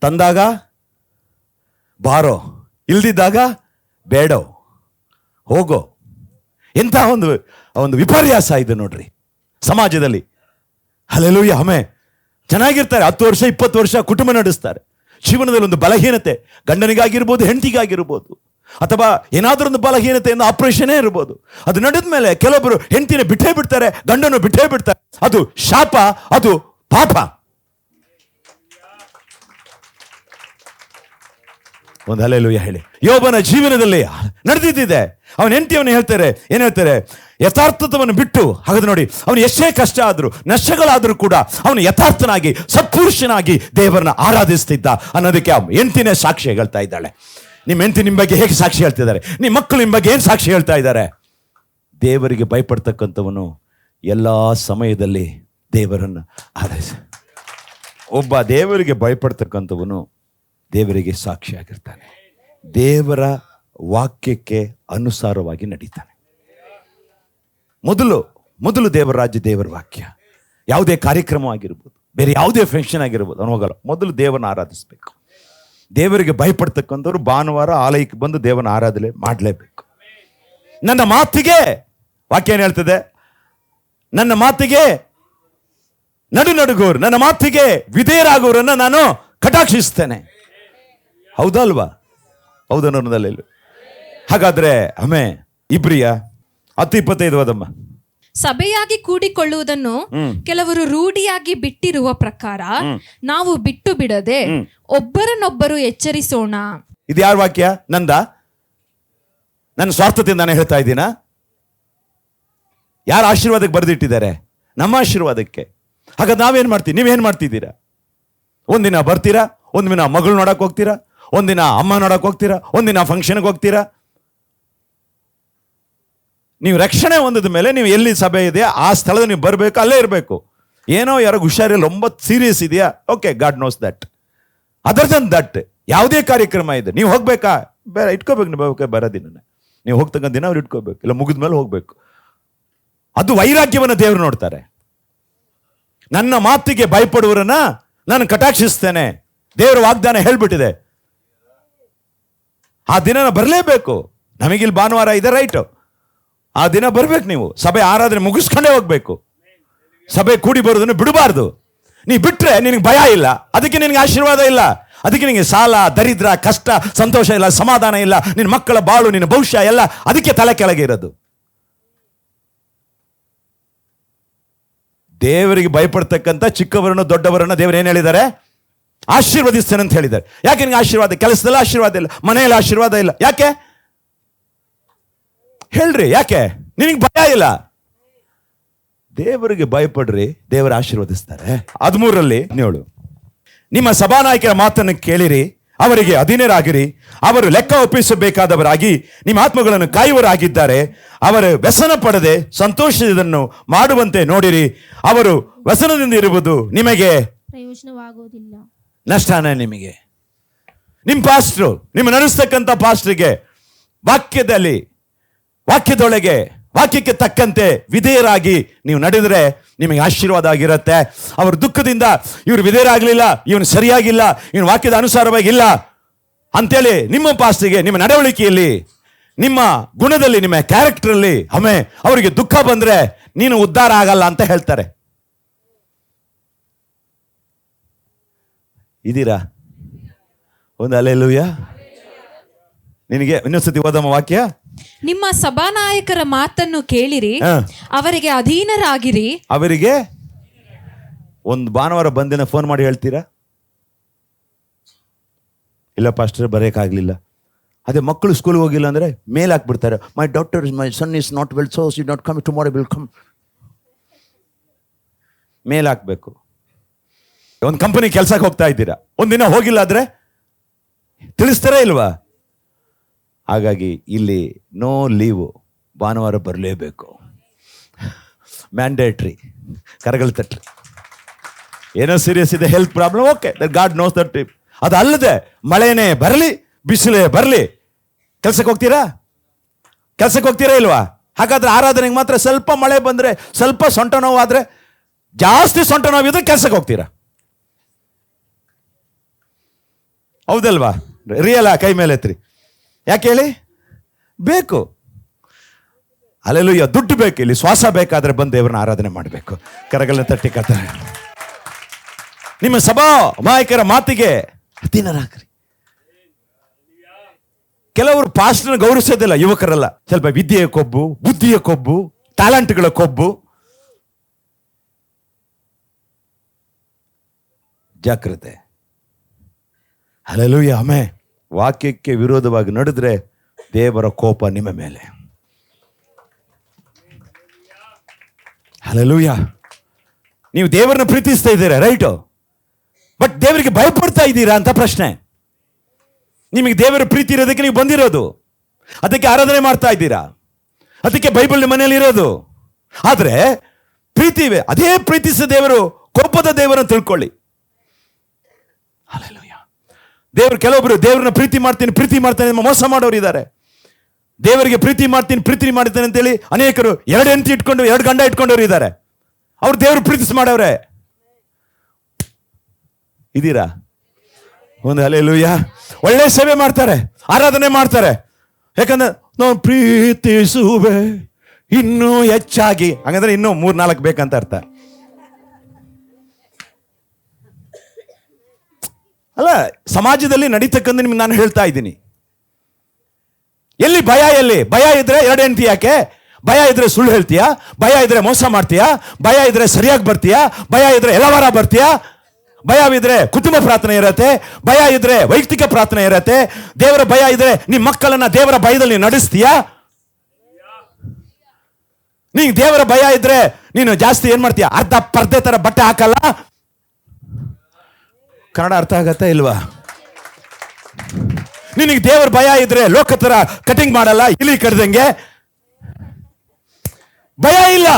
ತಂದಾಗ ಬಾರೋ, ಇಲ್ದಿದ್ದಾಗ ಬೇಡೋ, ಹೋಗೋ. ಎಂಥ ಒಂದು ವಿಪರ್ಯಾಸ ಇದು ನೋಡ್ರಿ ಸಮಾಜದಲ್ಲಿ. ಹಲ್ಲೆಲೂಯಾ. ಆಮೆನ್. ಚೆನ್ನಾಗಿರ್ತಾರೆ, 10 ವರ್ಷ 20 ವರ್ಷ ಕುಟುಂಬ ನಡೆಸ್ತಾರೆ. ಜೀವನದಲ್ಲಿ ಒಂದು ಬಲಹೀನತೆ, ಗಂಡನಿಗಾಗಿರ್ಬೋದು, ಹೆಂಡತಿಗಾಗಿರ್ಬೋದು, ಅಥವಾ ಏನಾದರೂ ಒಂದು ಬಲಹೀನತೆಯಿಂದ ಆಪರೇಷನ್ನೇ ಇರ್ಬೋದು. ಅದು ನಡೆದ ಮೇಲೆ ಕೆಲವೊಬ್ಬರು ಹೆಂಡತಿನ ಬಿಟ್ಟೇ ಬಿಡ್ತಾರೆ, ಗಂಡನು ಬಿಟ್ಟೇ ಬಿಡ್ತಾರೆ. ಅದು ಶಾಪ, ಅದು ಪಾಪ. ಒಂದು ಹಲ್ಲೆಲೂಯಾ ಹೇಳಿ. ಯೋಬನ ಜೀವನದಲ್ಲಿ ನಡೆದಿದ್ದಿದೆ. ಅವನ ಹೆಂಡತಿಯವನು ಏನ್ ಹೇಳ್ತಾರೆ? ಯಥಾರ್ಥತವನ್ನು ಬಿಟ್ಟು, ಹಾಗಾದ್ರೆ ನೋಡಿ, ಅವನು ಎಷ್ಟೇ ಕಷ್ಟ ಆದರೂ ನಷ್ಟಗಳಾದರೂ ಕೂಡ ಅವನು ಯಥಾರ್ಥನಾಗಿ ಸತ್ಪುರುಷನಾಗಿ ದೇವರನ್ನ ಆರಾಧಿಸ್ತಿದ್ದ ಅನ್ನೋದಕ್ಕೆ ಆ ಹೆಂಡತಿನೇ ಸಾಕ್ಷಿ ಹೇಳ್ತಾ ಇದ್ದಾಳೆ. ನಿಮ್ಮ ಹೆಂಡತಿ ನಿಮ್ಮ ಬಗ್ಗೆ ಹೇಗೆ ಸಾಕ್ಷಿ ಹೇಳ್ತಿದ್ದಾರೆ? ನಿಮ್ಮ ಮಕ್ಕಳು ನಿಮ್ಮ ಬಗ್ಗೆ ಏನು ಸಾಕ್ಷಿ ಹೇಳ್ತಾ ಇದ್ದಾರೆ? ದೇವರಿಗೆ ಭಯಪಡ್ತಕ್ಕಂಥವನು ಎಲ್ಲ ಸಮಯದಲ್ಲಿ ದೇವರನ್ನು ಆರಾಧಿಸ. ಒಬ್ಬ ದೇವರಿಗೆ ಭಯಪಡ್ತಕ್ಕಂಥವನು ದೇವರಿಗೆ ಸಾಕ್ಷಿಯಾಗಿರ್ತಾನೆ, ದೇವರ ವಾಕ್ಯಕ್ಕೆ ಅನುಸಾರವಾಗಿ ನಡೀತಾನೆ. ಮೊದಲು ದೇವರ ರಾಜ್ಯ, ದೇವರ ವಾಕ್ಯ. ಯಾವುದೇ ಕಾರ್ಯಕ್ರಮ ಆಗಿರ್ಬೋದು, ಬೇರೆ ಯಾವುದೇ ಫಂಕ್ಷನ್ ಆಗಿರ್ಬೋದು, ಅವನು ಹೋಗಲ್ಲ. ಮೊದಲು ದೇವರನ್ನ ಆರಾಧಿಸ್ಬೇಕು. ದೇವರಿಗೆ ಭಯಪಡ್ತಕ್ಕಂಥವ್ರು ಭಾನುವಾರ ಆಲಯಕ್ಕೆ ಬಂದು ದೇವರನ್ನ ಆರಾಧನೆ ಮಾಡಲೇಬೇಕು. ನನ್ನ ಮಾತಿಗೆ, ವಾಕ್ಯ ಏನು ಹೇಳ್ತದೆ? ನನ್ನ ಮಾತಿಗೆ ನಡುಗೋರು, ನನ್ನ ಮಾತಿಗೆ ವಿಧೇಯರಾಗೋರನ್ನ ನಾನು ಕಟಾಕ್ಷಿಸ್ತೇನೆ. ಹೌದಾ ಅಲ್ವಾ? ಹೌದನ್ನೋದಲ್ಲ. ಹಾಗಾದ್ರೆ ಇಬ್ರಿಯ 10:25 ಓದಮ್ಮ. ಸಭೆಯಾಗಿ ಕೂಡಿಕೊಳ್ಳುವುದನ್ನು ಕೆಲವರು ರೂಢಿಯಾಗಿ ಬಿಟ್ಟಿರುವ ಪ್ರಕಾರ ನಾವು ಬಿಟ್ಟು ಬಿಡದೆ ಒಬ್ಬರನ್ನೊಬ್ಬರು ಎಚ್ಚರಿಸೋಣ. ಇದು ಯಾರ ವಾಕ್ಯ? ನನ್ನ ಸ್ವಾರ್ಥದಿಂದ ನಾನು ಹೇಳ್ತಾ ಇದ್ದೀನ? ಯಾರ ಆಶೀರ್ವಾದಕ್ಕೆ ಬರೆದಿಟ್ಟಿದ್ದಾರೆ? ನಮ್ಮ ಆಶೀರ್ವಾದಕ್ಕೆ. ಹಾಗಾದ್ರೆ ನಾವೇನ್ ಮಾಡ್ತೀವಿ? ನೀವೇನ್ ಮಾಡ್ತಿದ್ದೀರಾ? ಒಂದಿನ ಬರ್ತೀರಾ, ಒಂದಿನ ಮಗಳು ನೋಡಕ್ ಹೋಗ್ತೀರಾ, ಒಂದಿನ ಅಮ್ಮ ನೋಡಕ್ ಹೋಗ್ತೀರಾ, ಒಂದಿನ ಫಂಕ್ಷನ್ಗೆ ಹೋಗ್ತೀರಾ. ನೀವು ರಕ್ಷಣೆ ಹೊಂದಿದ ಮೇಲೆ ನೀವು ಎಲ್ಲಿ ಸಭೆ ಇದೆ ಆ ಸ್ಥಳದ ನೀವು ಬರಬೇಕು, ಅಲ್ಲೇ ಇರಬೇಕು. ಏನೋ ಯಾರಿಗೂ ಹುಷಾರಿಲ್ಲ, 9 ಸೀರಿಯಸ್ ಇದೆಯಾ, okay, God knows that. Other than that ಯಾವುದೇ ಕಾರ್ಯಕ್ರಮ ಇದೆ ನೀವು ಹೋಗ್ಬೇಕಾ? ಬೇರೆ ಇಟ್ಕೋಬೇಕು. ನೀವು ಬರೋ ದಿನ ನೀವು ಹೋಗ್ತಕ್ಕಂಥ ದಿನ ಅವ್ರು ಇಟ್ಕೋಬೇಕು, ಇಲ್ಲ ಮುಗಿದ ಮೇಲೆ ಹೋಗ್ಬೇಕು. ಅದು ವೈರಾಗ್ಯವನ್ನು ದೇವರು ನೋಡ್ತಾರೆ. ನನ್ನ ಮಾತಿಗೆ ಭಯಪಡುವರನ್ನ ನಾನು ಕಟಾಕ್ಷಿಸ್ತೇನೆ. ದೇವರ ವಾಗ್ದಾನ ಹೇಳ್ಬಿಟ್ಟಿದೆ. ಆ ದಿನ ಬರಲೇಬೇಕು. ನಮಗಿಲ್ಲಿ ಭಾನುವಾರ ಇದೆ, ರೈಟು. ಆ ದಿನ ಬರ್ಬೇಕು. ನೀವು ಸಭೆ ಆರಾಧನೆ ಮುಗಿಸ್ಕೊಂಡೇ ಹೋಗ್ಬೇಕು. ಸಭೆ ಕೂಡಿ ಬರೋದನ್ನು ಬಿಡಬಾರ್ದು. ನೀ ಬಿಟ್ರೆ ನಿನಗೆ ಭಯ ಇಲ್ಲ, ಅದಕ್ಕೆ ನಿನಗೆ ಆಶೀರ್ವಾದ ಇಲ್ಲ, ಅದಕ್ಕೆ ನಿನಗೆ ಸಾಲ, ದರಿದ್ರ, ಕಷ್ಟ, ಸಂತೋಷ ಇಲ್ಲ, ಸಮಾಧಾನ ಇಲ್ಲ, ನಿನ್ನ ಮಕ್ಕಳ ಬಾಳು, ನಿನ್ನ ಭವಿಷ್ಯ ಎಲ್ಲ ಅದಕ್ಕೆ ತಲೆ ಕೆಳಗೆ ಇರೋದು. ದೇವರಿಗೆ ಭಯಪಡ್ತಕ್ಕಂಥ ಚಿಕ್ಕವರನ್ನು ದೊಡ್ಡವರನ್ನು ದೇವರು ಏನು ಹೇಳಿದ್ದಾರೆ? ಆಶೀರ್ವದಿಸ್ತೇನೆ ಅಂತ ಹೇಳಿದ್ದಾರೆ. ಯಾಕೆ ನಿನಗೆ ಆಶೀರ್ವಾದ? ಕೆಲಸದಲ್ಲಿ ಆಶೀರ್ವಾದ ಇಲ್ಲ, ಮನೆಯಲ್ಲಿ ಆಶೀರ್ವಾದ ಇಲ್ಲ. ಯಾಕೆ ಹೇಳ್ರಿ? ಯಾಕೆ? ನಿನಗೆ ಭಯ ಇಲ್ಲ. ದೇವರಿಗೆ ಭಯಪಡ್ರಿ, ದೇವರ ಆಶೀರ್ವದಿಸ್ತಾರೆ. 13:7 ನಿಮ್ಮ ಸಭಾನಾಯಕರ ಮಾತನ್ನು ಕೇಳಿರಿ, ಅವರಿಗೆ ಅಧೀನರಾಗಿರಿ. ಅವರು ಲೆಕ್ಕ ಒಪ್ಪಿಸಬೇಕಾದವರಾಗಿ ನಿಮ್ಮ ಆತ್ಮಗಳನ್ನು ಕಾಯುವರಾಗಿದ್ದಾರೆ. ಅವರು ವ್ಯಸನ ಪಡದೆ ಸಂತೋಷವನ್ನು ಮಾಡುವಂತೆ ನೋಡಿರಿ. ಅವರು ವ್ಯಸನದಿಂದ ಇರುವುದು ನಿಮಗೆ ಪ್ರಯೋಜನವಾಗುವುದಿಲ್ಲ, ನಷ್ಟನೇ ನಿಮಗೆ. ನಿಮ್ಮ ಪಾಸ್ಟ್ರು, ನಿಮ್ಮ ನಡೆಸ್ತಕ್ಕಂಥ ಪಾಸ್ಟ್ರಿಗೆ ವಾಕ್ಯದೊಳಗೆ ವಾಕ್ಯಕ್ಕೆ ತಕ್ಕಂತೆ ವಿಧೇಯರಾಗಿ ನೀವು ನಡೆದರೆ ನಿಮಗೆ ಆಶೀರ್ವಾದ ಆಗಿರುತ್ತೆ. ಅವ್ರ ದುಃಖದಿಂದ ಇವರು ವಿಧೇಯರಾಗಲಿಲ್ಲ, ಇವನು ಸರಿಯಾಗಿಲ್ಲ, ಇವನು ವಾಕ್ಯದ ಅನುಸಾರವಾಗಿಲ್ಲ ಅಂತೇಳಿ ನಿಮ್ಮ ಪಾಸ್ಟಿಗೆ, ನಿಮ್ಮ ನಡವಳಿಕೆಯಲ್ಲಿ, ನಿಮ್ಮ ಗುಣದಲ್ಲಿ, ನಿಮ್ಮ ಕ್ಯಾರೆಕ್ಟರಲ್ಲಿ ಅವರಿಗೆ ದುಃಖ ಬಂದ್ರೆ ನೀನು ಉದ್ಧಾರ ಆಗಲ್ಲ ಅಂತ ಹೇಳ್ತಾರೆ. ಇದೀರಾ? ಒಂದು ಹಲ್ಲೆಲೂಯಾ. ನಿನಗೆ ಇನ್ನೊಂದ್ಸತಿ ಓದಮ್ಮ ವಾಕ್ಯ. ನಿಮ್ಮ ಸಭಾನಾಯಕರ ಮಾತನ್ನು ಕೇಳಿರಿ, ಅವರಿಗೆ ಅಧೀನರಾಗಿರಿ. ಅವರಿಗೆ ಒಂದು ಭಾನುವಾರ ಬಂದಿನ ಫೋನ್ ಮಾಡಿ ಹೇಳ್ತೀರಾ? ಇಲ್ಲ ಪಾಸ್ಟರ್ ಬರೋಕ್ಕಾಗಲಿಲ್ಲ. ಅದೇ ಮಕ್ಕಳು ಸ್ಕೂಲ್ಗೆ ಹೋಗಿಲ್ಲ ಅಂದರೆ ಮೇಲ್ ಹಾಕ್ಬಿಡ್ತಾರೆ, my doctor my son is not well, so she not come tomorrow will come. Mail ಹಾಕಬೇಕು. ಒಂದು ಕಂಪನಿ ಕೆಲ್ಸಕ್ಕೆ ಹೋಗ್ತಾ ಇದ್ದೀರಾ, ಒಂದಿನ ಹೋಗಿಲ್ಲ ಆದ್ರೆ ತಿಳಿಸ್ತಾರ ಇಲ್ವಾ? ಹಾಗಾಗಿ ಇಲ್ಲಿ ನೋ ಲೀವು, ಭಾನುವಾರ ಬರಲೇಬೇಕು, ಮ್ಯಾಂಡೇಟ್ರಿ. ಕರಗಳು ತಟ್ರಿ. ಏನೋ ಸೀರಿಯಸ್ ಇದೆ, health problem, okay, God knows that. ಅದಲ್ಲದೆ ಮಳೆನೇ ಬರಲಿ ಬಿಸಿಲೇ ಬರಲಿ ಕೆಲ್ಸಕ್ಕೆ ಹೋಗ್ತೀರಾ? ಕೆಲ್ಸಕ್ಕೆ ಹೋಗ್ತೀರಾ ಇಲ್ವಾ? ಹಾಗಾದ್ರೆ ಆರಾಧನೆಗೆ ಮಾತ್ರ ಸ್ವಲ್ಪ ಮಳೆ ಬಂದ್ರೆ, ಸ್ವಲ್ಪ ಸೊಂಟ ನೋವಾದ್ರೆ, ಜಾಸ್ತಿ ಸೊಂಟ ನೋವಿದ್ರೆ ಕೆಲ್ಸಕ್ಕೆ ಹೋಗ್ತೀರಾ? ಹೌದಲ್ವಾ? ರಿಯಲ್ ಕೈ ಮೇಲೆ ಎತ್ರಿ. ಯಾಕೆ ಹೇಳಿ? ಬೇಕು. ಅಲ್ಲೆಲ್ಲೂಯ್ಯ, ದುಡ್ಡು ಬೇಕು, ಇಲ್ಲಿ ಶ್ವಾಸ ಬೇಕಾದ್ರೆ ಬಂದು ದೇವರನ್ನ ಆರಾಧನೆ ಮಾಡಬೇಕು. ಕರಗಳನ್ನ ತಟ್ಟಿ ಕತ್ತಾರೆ. ನಿಮ್ಮ ಸಭಾ ನಾಯಕರ ಮಾತಿಗೆ ಅಧೀನರಾಗ್ರಿ. ಕೆಲವರು ಪಾಸ್ಟರ್ನ ಗೌರವಿಸೋದಿಲ್ಲ, ಯುವಕರಲ್ಲ. ಸ್ವಲ್ಪ ವಿದ್ಯೆಯ ಕೊಬ್ಬು, ಬುದ್ಧಿಯ ಕೊಬ್ಬು, ಟ್ಯಾಲೆಂಟ್ಗಳ ಕೊಬ್ಬು. ಜಾಗ್ರತೆ. ಹಲ್ಲೆಲೂಯಾ. ಆಮೆನ್. ವಾಕ್ಯಕ್ಕೆ ವಿರೋಧವಾಗಿ ನಡೆದ್ರೆ ದೇವರ ಕೋಪ ನಿಮ್ಮ ಮೇಲೆ. ಹಲ್ಲೆಲೂಯಾ. ನೀವು ದೇವರನ್ನ ಪ್ರೀತಿಸ್ತಾ ಇದ್ದೀರಾ, ರೈಟು, ಬಟ್ ದೇವರಿಗೆ ಭಯಪಡ್ತಾ ಇದ್ದೀರಾ ಅಂತ ಪ್ರಶ್ನೆ. ನಿಮಗೆ ದೇವರ ಪ್ರೀತಿ ಇರೋದಕ್ಕೆ ನೀವು ಬಂದಿರೋದು, ಅದಕ್ಕೆ ಆರಾಧನೆ ಮಾಡ್ತಾ ಇದ್ದೀರಾ, ಅದಕ್ಕೆ ಬೈಬಲ್ ಮನೆಯಲ್ಲಿ ಇರೋದು. ಆದ್ರೆ ಪ್ರೀತಿ ಇವೆ, ಅದೇ ಪ್ರೀತಿಸಿದ ದೇವರು ಕೋಪದ ದೇವರನ್ನು ತಿಳ್ಕೊಳ್ಳಿ. ಹಲ್ಲೆಲೂಯಾ. ದೇವರು, ಕೆಲವೊಬ್ರು ದೇವರನ್ನ ಪ್ರೀತಿ ಮಾಡ್ತೇನೆ ಮೋಸ ಮಾಡೋರು ಇದ್ದಾರೆ. ದೇವರಿಗೆ ಪ್ರೀತಿ ಮಾಡ್ತೇನೆ ಅಂತೇಳಿ ಅನೇಕರು 2 ಹೆಂಡತಿ ಇಟ್ಕೊಂಡು 2 ಗಂಡ ಇಟ್ಕೊಂಡವ್ರು ಇದ್ದಾರೆ. ಅವ್ರು ದೇವರು ಪ್ರೀತಿಸಿ ಮಾಡವ್ರೆ. ಇದೀರಾ? ಒಂದು ಹಲ್ಲೆಲೂಯಾ. ಒಳ್ಳೆ ಸೇವೆ ಮಾಡ್ತಾರೆ, ಆರಾಧನೆ ಮಾಡ್ತಾರೆ. ಯಾಕಂದ್ರೆ ನಾವು ಪ್ರೀತಿಸುವೆ ಇನ್ನೂ ಹೆಚ್ಚಾಗಿ, ಹಾಗಂದ್ರೆ ಇನ್ನೂ 3-4 ಬೇಕಂತ ಅರ್ಥ ಅಲ್ಲ. ಸಮಾಜದಲ್ಲಿ ನಡೀತಕ್ಕಂಥ ನಿಮ್ಗೆ ನಾನು ಹೇಳ್ತಾ ಇದ್ದೀನಿ. ಎಲ್ಲಿ ಭಯ ಇದ್ರೆ 2 ಹೆಂಡತಿ ಯಾಕೆ? ಭಯ ಇದ್ರೆ ಸುಳ್ಳು ಹೇಳ್ತೀಯಾ? ಭಯ ಇದ್ರೆ ಮೋಸ ಮಾಡ್ತೀಯಾ? ಭಯ ಇದ್ರೆ ಸರಿಯಾಗಿ ಬರ್ತೀಯಾ? ಭಯ ಇದ್ರೆ ಎಲ್ಲ ವಾರ ಬರ್ತೀಯಾ? ಭಯವಿದ್ರೆ ಕುಟುಂಬ ಪ್ರಾರ್ಥನೆ ಇರತ್ತೆ, ಭಯ ಇದ್ರೆ ವೈಯಕ್ತಿಕ ಪ್ರಾರ್ಥನೆ ಇರತ್ತೆ. ದೇವರ ಭಯ ಇದ್ರೆ ನಿಮ್ಮ ಮಕ್ಕಳನ್ನ ದೇವರ ಭಯದಲ್ಲಿ ನಡೆಸ್ತೀಯಾ? ನೀನ್ ದೇವರ ಭಯ ಇದ್ರೆ ನೀನು ಜಾಸ್ತಿ ಏನ್ ಮಾಡ್ತೀಯ? ಅರ್ಧ ಪರ್ದೆ ತರ ಬಟ್ಟೆ ಹಾಕಲ್ಲ. ಕನ್ನಡ ಅರ್ಥ ಆಗತ್ತಾ ಇಲ್ವಾ? ನಿನಗೆ ದೇವರ ಭಯ ಇದ್ರೆ ಲೋಕ ತರ ಕಟಿಂಗ್ ಮಾಡಲ್ಲ, ಇಲಿ ಕಡ್ದಂಗೆ. ಭಯ ಇಲ್ಲ,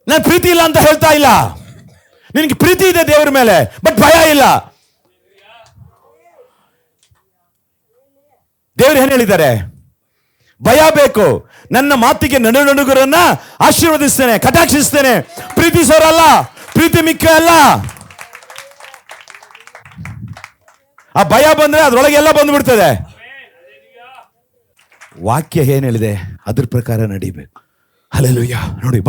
ನಾನು ಪ್ರೀತಿ ಇಲ್ಲ ಅಂತ ಹೇಳ್ತಾ ಇಲ್ಲ. ನಿನಗೆ ಪ್ರೀತಿ ಇದೆ ದೇವರ ಮೇಲೆ, ಬಟ್ ಭಯ ಇಲ್ಲ. ದೇವರು ಏನ್ ಹೇಳಿದ್ದಾರೆ? ಭಯ ಬೇಕು. ನನ್ನ ಮಾತಿಗೆ ನಡುಗರನ್ನ ಆಶೀರ್ವದಿಸ್ತೇನೆ, ಕಟಾಕ್ಷಿಸ್ತೇನೆ. ಪ್ರೀತಿಸೋರಲ್ಲ, ಪ್ರೀತಿ ಮಿಕ್ಕ ಅಲ್ಲ. ಆ ಭಯ ಬಂದ್ರೆ ಅದ್ರೊಳಗೆ ಎಲ್ಲ ಬಂದ್ಬಿಡ್ತದೆ. ವಾಕ್ಯ ಏನ್ ಹೇಳಿದೆ ಅದ್ರ ಪ್ರಕಾರ ನಡಿಬೇಕು. ಹಲ್ಲೆಲೂಯಾ. ನೋಡಿ,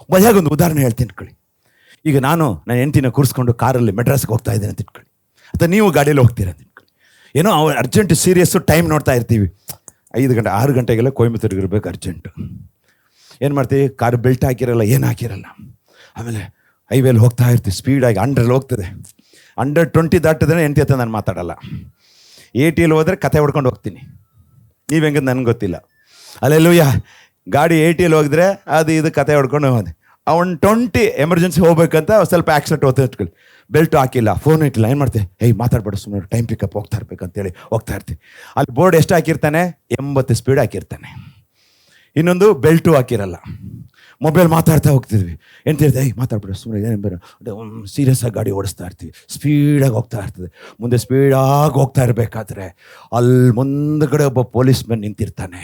ಭಯಗೊಂದು ಉದಾಹರಣೆ ಹೇಳ್ತೀನಿ ಇಟ್ಕೊಳ್ಳಿ. ಈಗ ನಾನು ನನ್ನ ಹೆಂಡತಿನ ಕೂರಿಸ್ಕೊಂಡು ಕಾರಲ್ಲಿ ಮೆಡ್ರಾಸ್ಗೆ ಹೋಗ್ತಾ ಇದ್ದೇನೆ ಅಂತ ಇಟ್ಕೊಳ್ಳಿ, ಅಥವಾ ನೀವು ಗಾಡಿಯಲ್ಲಿ ಹೋಗ್ತೀರಾ ಅಂತ ಇಟ್ಕೊಳ್ಳಿ. ಏನೋ ಅರ್ಜೆಂಟ್ ಸೀರಿಯಸ್ಸು ಟೈಮ್ ನೋಡ್ತಾ ಇರ್ತೀವಿ. 5 ಗಂಟೆ 6 ಗಂಟೆಗೆಲ್ಲ ಕೊಯಂಬತ್ತೂರಿಗೆ ಇರಬೇಕು, ಅರ್ಜೆಂಟು. ಏನು ಮಾಡ್ತೀವಿ? ಕಾರ್ ಬೆಲ್ಟ್ ಹಾಕಿರಲ್ಲ, ಏನು ಹಾಕಿರಲ್ಲ. ಆಮೇಲೆ ಹೈವೇಲಿ ಹೋಗ್ತಾ ಇರ್ತೀವಿ, ಸ್ಪೀಡಾಗಿ 100 ಹೋಗ್ತದೆ. 120 ದಾಟಿದ್ರೆ ಹೆಂಡತಿ ಹತ್ರ ನಾನು ಮಾತಾಡಲ್ಲ. 80 ಹೋದ್ರೆ ಕತೆ ಹೊಡ್ಕೊಂಡು ಹೋಗ್ತೀನಿ. ನೀವು ಹೆಂಗಂದು ನನಗೆ ಗೊತ್ತಿಲ್ಲ. ಹಲ್ಲೆಲೂಯಾ. ಗಾಡಿ 80 ಹೋಗಿದ್ರೆ ಅದು ಇದು ಕತೆ ಹೊಡ್ಕೊಂಡು ಹೋದೆ. 120 ಎಮರ್ಜೆನ್ಸಿ ಹೋಗ್ಬೇಕಂತ ಸ್ವಲ್ಪ ಆಕ್ಸಿಡೆಂಟ್ ಹೋಗ್ತಾ ಇಟ್ಕೊಳ್ಳಿ, ಬೆಲ್ಟ್ ಹಾಕಿಲ್ಲ, ಫೋನ್ ಇಟ್ಟಿಲ್ಲ. ಏನು ಮಾಡ್ತೀವಿ? ಮಾತಾಡ್ಬೇಡ ಸುಮ್ಮನೆ, ಟೈಮ್ ಪಿಕಪ್ ಹೋಗ್ತಾ ಇರ್ಬೇಕಂತೇಳಿ ಹೋಗ್ತಾ ಇರ್ತೀವಿ. ಅಲ್ಲಿ ಬೋರ್ಡ್ ಎಷ್ಟು ಹಾಕಿರ್ತಾನೆ? 80 ಸ್ಪೀಡ್ ಹಾಕಿರ್ತಾನೆ. ಇನ್ನೊಂದು ಬೆಲ್ಟು ಹಾಕಿರಲ್ಲ. ಮೊಬೈಲ್ ಮಾತಾಡ್ತಾ ಹೋಗ್ತಿದ್ವಿ. ಎಂತಿರ್ತೆ ಮಾತಾಡ್ಬಿಡ ಸುಮ್ಮನೆ, ಏನು ಬೇರೆ ಸೀರಿಯಸ್ ಆಗಿ ಗಾಡಿ ಓಡಿಸ್ತಾ ಇರ್ತೀವಿ. ಸ್ಪೀಡಾಗಿ ಹೋಗ್ತಾ ಇರ್ತದೆ. ಮುಂದೆ ಸ್ಪೀಡಾಗಿ ಹೋಗ್ತಾ ಇರಬೇಕಾದ್ರೆ ಅಲ್ಲಿ ಮುಂದ್ಗಡೆ ಒಬ್ಬ ಪೊಲೀಸ್ ಮ್ಯಾನ್ ನಿಂತಿರ್ತಾನೆ.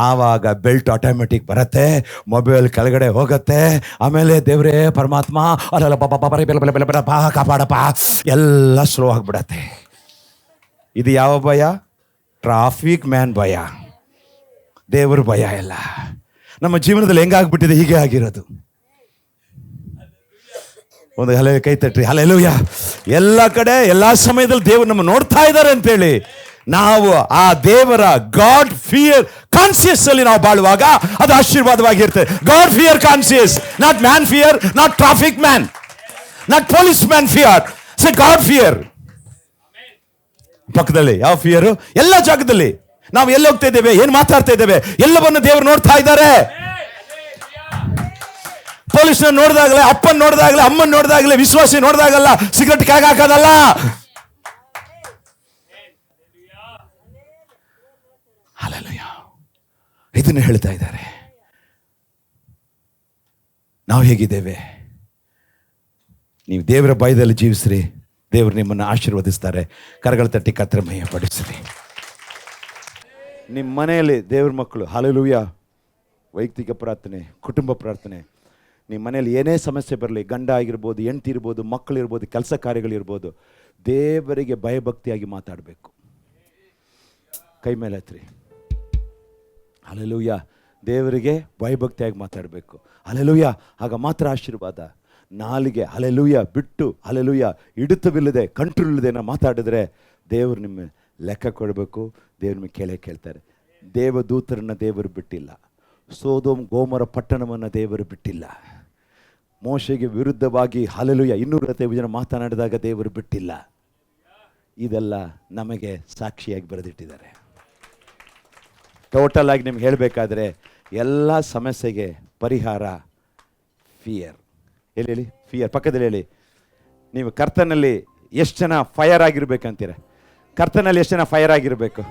ಆವಾಗ ಬೆಲ್ಟ್ ಆಟೋಮೆಟಿಕ್ ಬರುತ್ತೆ, ಮೊಬೈಲ್ ಕೆಳಗಡೆ ಹೋಗುತ್ತೆ. ಆಮೇಲೆ ದೇವರೇ ಪರಮಾತ್ಮ ಅಲ್ಲ ಬಾ ಕಾಪಾಡಪ್ಪ, ಎಲ್ಲ ಸ್ಲೋ ಆಗಿಬಿಡತ್ತೆ. ಇದು ಯಾವ ಭಯ? ಟ್ರಾಫಿಕ್ ಮ್ಯಾನ್ ಭಯ, ದೇವ್ರ ಭಯ ಇಲ್ಲ. ನಮ್ಮ ಜೀವನದಲ್ಲಿ ಹೆಂಗಾಗ್ಬಿಟ್ಟಿದೆ? ಹೀಗೆ ಆಗಿರೋದು. ಒಂದು ಕೈ ತಟ್ರಿ. ಹಲ್ಲೆಲೂಯಾ. ಎಲ್ಲ ಕಡೆ ಎಲ್ಲ ಸಮಯದಲ್ಲಿ ದೇವರು ನಮ್ಮ ನೋಡ್ತಾ ಇದ್ದಾರೆ ಅಂತೇಳಿ ನಾವು ಆ ದೇವರ ಗಾಡ್ ಫಿಯರ್ ಕಾನ್ಸಿಯಸ್ ಅಲ್ಲಿ ನಾವು ಬಾಳುವಾಗ ಅದು ಆಶೀರ್ವಾದವಾಗಿರ್ತದೆ. God fear conscious, not man fear, not traffic man, not police man fear, say God fear. ಪಕ್ಕದಲ್ಲಿ ಯಾವ ಫಿಯರ್? ಎಲ್ಲ ಜಾಗದಲ್ಲಿ ನಾವು ಎಲ್ಲಿ ಹೋಗ್ತಾ ಇದ್ದೇವೆ, ಏನ್ ಮಾತಾಡ್ತಾ ಇದ್ದೇವೆ, ಎಲ್ಲವನ್ನು ದೇವರು ನೋಡ್ತಾ ಇದ್ದಾರೆ. ಪೊಲೀಸ್ನ ನೋಡಿದಾಗಲೇ, ಅಪ್ಪನ್ ನೋಡಿದಾಗಲೇ, ಅಮ್ಮನ್ ನೋಡಿದಾಗಲೇ, ವಿಶ್ವಾಸಿ ನೋಡಿದಾಗಲ್ಲ ಸಿಗರೆಟ್ ಕೆಳಗೆ ಹಾಕೋದಲ್ಲ. ಹಲ್ಲೆಲೂಯಾ. ಇದನ್ನು ಹೇಳ್ತಾ ಇದ್ದಾರೆ. ನಾವು ಹೇಗಿದ್ದೇವೆ? ನೀವು ದೇವರ ಭಯದಲ್ಲಿ ಜೀವಿಸ್ರಿ, ದೇವರು ನಿಮ್ಮನ್ನು ಆಶೀರ್ವದಿಸ್ತಾರೆ. ಕರಗಳ ತಟ್ಟಿ ಕರ್ತನ ಮಹಿಮೆ ಪಡಿಸ್ರಿ. ನಿಮ್ಮ ಮನೆಯಲ್ಲಿ ದೇವ್ರ ಮಕ್ಕಳು, ಹಲ್ಲೆಲೂಯಾ, ವೈಯಕ್ತಿಕ ಪ್ರಾರ್ಥನೆ, ಕುಟುಂಬ ಪ್ರಾರ್ಥನೆ, ನಿಮ್ಮ ಮನೆಯಲ್ಲಿ ಏನೇ ಸಮಸ್ಯೆ ಬರಲಿ, ಗಂಡ ಆಗಿರ್ಬೋದು, ಹೆಂಡತಿ ಇರ್ಬೋದು, ಮಕ್ಕಳಿರ್ಬೋದು, ಕೆಲಸ ಕಾರ್ಯಗಳಿರ್ಬೋದು, ದೇವರಿಗೆ ಭಯಭಕ್ತಿಯಾಗಿ ಮಾತಾಡಬೇಕು. ಕೈ ಮೇಲೆ ಹತ್ರಿ. ಹಲ್ಲೆಲೂಯಾ. ದೇವರಿಗೆ ಭಯಭಕ್ತಿಯಾಗಿ ಮಾತಾಡಬೇಕು. ಹಲ್ಲೆಲೂಯಾ. ಆಗ ಮಾತ್ರ ಆಶೀರ್ವಾದ. ನಾಲಿಗೆ ಹಲ್ಲೆಲೂಯಾ ಬಿಟ್ಟು, ಹಲ್ಲೆಲೂಯಾ ಹಿಡಿತವಿಲ್ಲದೆ, ಕಂಟ್ರೋಲ್ ಇಲ್ಲದೆ ನಾವು ಮಾತಾಡಿದ್ರೆ ದೇವರು ನಿಮ್ಮ ಲೆಕ್ಕ ಕೊಡಬೇಕು. ದೇವ್ರ ನಿಮಗೆ ಕೇಳ್ತಾರೆ. ದೇವದೂತರನ್ನು ದೇವರು ಬಿಟ್ಟಿಲ್ಲ. ಸೋದೋಮ್ ಗೋಮರ ಪಟ್ಟಣವನ್ನು ದೇವರು ಬಿಟ್ಟಿಲ್ಲ. ಮೋಶೆಗೆ ವಿರುದ್ಧವಾಗಿ ಹಲ್ಲೆಲೂಯಾ 250 ಜನ ಮಾತನಾಡಿದಾಗ ದೇವರು ಬಿಟ್ಟಿಲ್ಲ. ಇದೆಲ್ಲ ನಮಗೆ ಸಾಕ್ಷಿಯಾಗಿ ಬರೆದಿಟ್ಟಿದ್ದಾರೆ. ಟೋಟಲ್ ಆಗಿ ನಿಮ್ಗೆ ಹೇಳಬೇಕಾದ್ರೆ ಎಲ್ಲ ಸಮಸ್ಯೆಗೆ ಪರಿಹಾರ ಫಿಯರ್. ಹೇಳಿ ಫಿಯರ್. ಪಕ್ಕದಲ್ಲಿ ಹೇಳಿ. ನೀವು ಕರ್ತನಲ್ಲಿ ಎಷ್ಟು ಜನ ಫೈರ್ ಆಗಿರ್ಬೇಕಂತೀರ? ಕರ್ತನಲ್ಲಿ ಎಷ್ಟು ಜನ ಫೈರ್ ಆಗಿರಬೇಕು?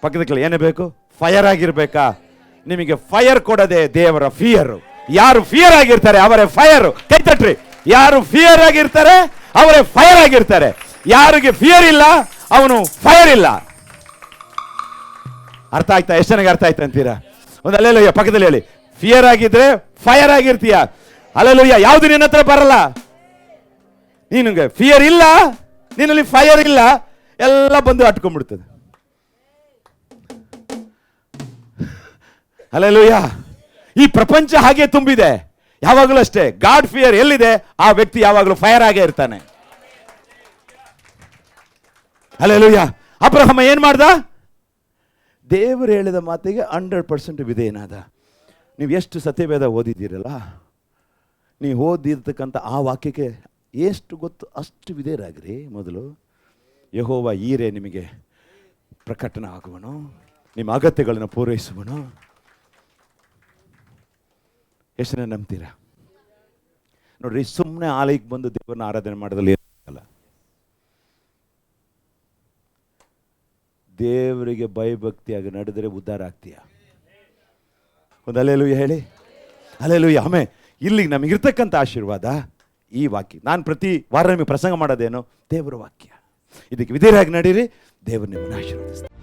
ಪಕ್ಕದಲ್ಲಿ ಏನೇ ಬೇಕು? ಫೈರ್ ಆಗಿರ್ಬೇಕಾ? ನಿಮಗೆ ಫೈರ್ ಕೊಡದೆ ದೇವರ ಫಿಯರ್. ಯಾರು ಫಿಯರ್ ಆಗಿರ್ತಾರೆ ಅವರೇ ಫೈರ್. ಕೈ ತಟ್ರಿ. ಯಾರು ಫಿಯರ್ ಆಗಿರ್ತಾರೆ ಅವರೇ ಫೈರ್ ಆಗಿರ್ತಾರೆ. ಯಾರಿಗೆ ಫಿಯರ್ ಇಲ್ಲ ಅವನು ಫೈರ್ ಇಲ್ಲ. ಅರ್ಥ ಆಯ್ತಾ? ಎಷ್ಟು ಜನಕ್ಕೆ ಅರ್ಥ ಆಯ್ತಾ ಅಂತೀರಾ? ಒಂದು ಹಲ್ಲೆಲೂಯಾ ಪಕ್ಕದಲ್ಲಿ ಹೇಳಿ. ಫಿಯರ್ ಆಗಿದ್ರೆ ಫೈರ್ ಆಗಿರ್ತೀಯ. ಹಲ್ಲೆಲೂಯಾ. ಯಾವುದು ನಿನ್ನ ಹತ್ರ ಬರಲ್ಲ. ನಿನಗೆ ಫಿಯರ್ ಇಲ್ಲ, ನಿನ್ನಲ್ಲಿ ಫೈರ್ ಇಲ್ಲ, ಎಲ್ಲ ಬಂದು ಅಟ್ಕೊಂಡ್ಬಿಡ್ತದೆ. ಹಲ್ಲೆಲೂಯಾ. ಈ ಪ್ರಪಂಚ ಹಾಗೆ ತುಂಬಿದೆ. ಯಾವಾಗಲೂ ಅಷ್ಟೇ. ಗಾಡ್ ಫಿಯರ್ ಎಲ್ಲಿದೆ ಆ ವ್ಯಕ್ತಿ ಯಾವಾಗಲೂ ಫೈರ್ ಆಗೇ ಇರ್ತಾನೆ. ಹಲ್ಲೆಲೂಯಾ. ಅಬ್ರಹಾಮ ಏನ್ ಮಾಡ್ದ? ದೇವರು ಹೇಳಿದ ಮಾತಿಗೆ 100% ವಿಧೇಯನಾದ. ನೀವು ಎಷ್ಟು ಸತ್ಯವೇದ ಓದಿದ್ದೀರಲ್ಲ, ನೀವು ಓದಿರ್ತಕ್ಕಂಥ ಆ ವಾಕ್ಯಕ್ಕೆ ಎಷ್ಟು ಗೊತ್ತು ಅಷ್ಟು ವಿಧೇಯರಾಗ್ರಿ. ಮೊದಲು ಯೆಹೋವ ಈರೇ ನಿಮಗೆ ಪ್ರಕಟನ ಆಗುವನು, ನಿಮ್ಮ ಅಗತ್ಯಗಳನ್ನು ಪೂರೈಸುವನು. ಎಷ್ಟು ಜನ ನಂಬ್ತೀರಾ? ನೋಡ್ರಿ, ಸುಮ್ಮನೆ ಆಲಯಕ್ಕೆ ಬಂದು ದೇವರನ್ನ ಆರಾಧನೆ ಮಾಡೋದ್ರಲ್ಲಿ ಏನಾಗಲ್ಲ. ದೇವರಿಗೆ ಭಯಭಕ್ತಿಯಾಗಿ ನಡೆದರೆ ಉದ್ಧಾರ ಆಗ್ತೀಯ. ಒಂದು ಹಲ್ಲೆಲೂಯಾ ಹೇಳಿ. ಹಲ್ಲೆಲೂಯಾ. ಆಮೇಲೆ ಇಲ್ಲಿಗೆ ನಮಗಿರ್ತಕ್ಕಂಥ ಆಶೀರ್ವಾದ ಈ ವಾಕ್ಯ. ನಾನು ಪ್ರತಿ ವಾರ ನಿಮಗೆ ಪ್ರಸಂಗ ಮಾಡೋದೇನು? ದೇವರ ವಾಕ್ಯ. ಇದಕ್ಕೆ ವಿಧೇಯರಾಗಿ ನಡೀರಿ, ದೇವರು ನಿಮ್ಮನ್ನು ಆಶೀರ್ವದಿಸ್ತಾರೆ.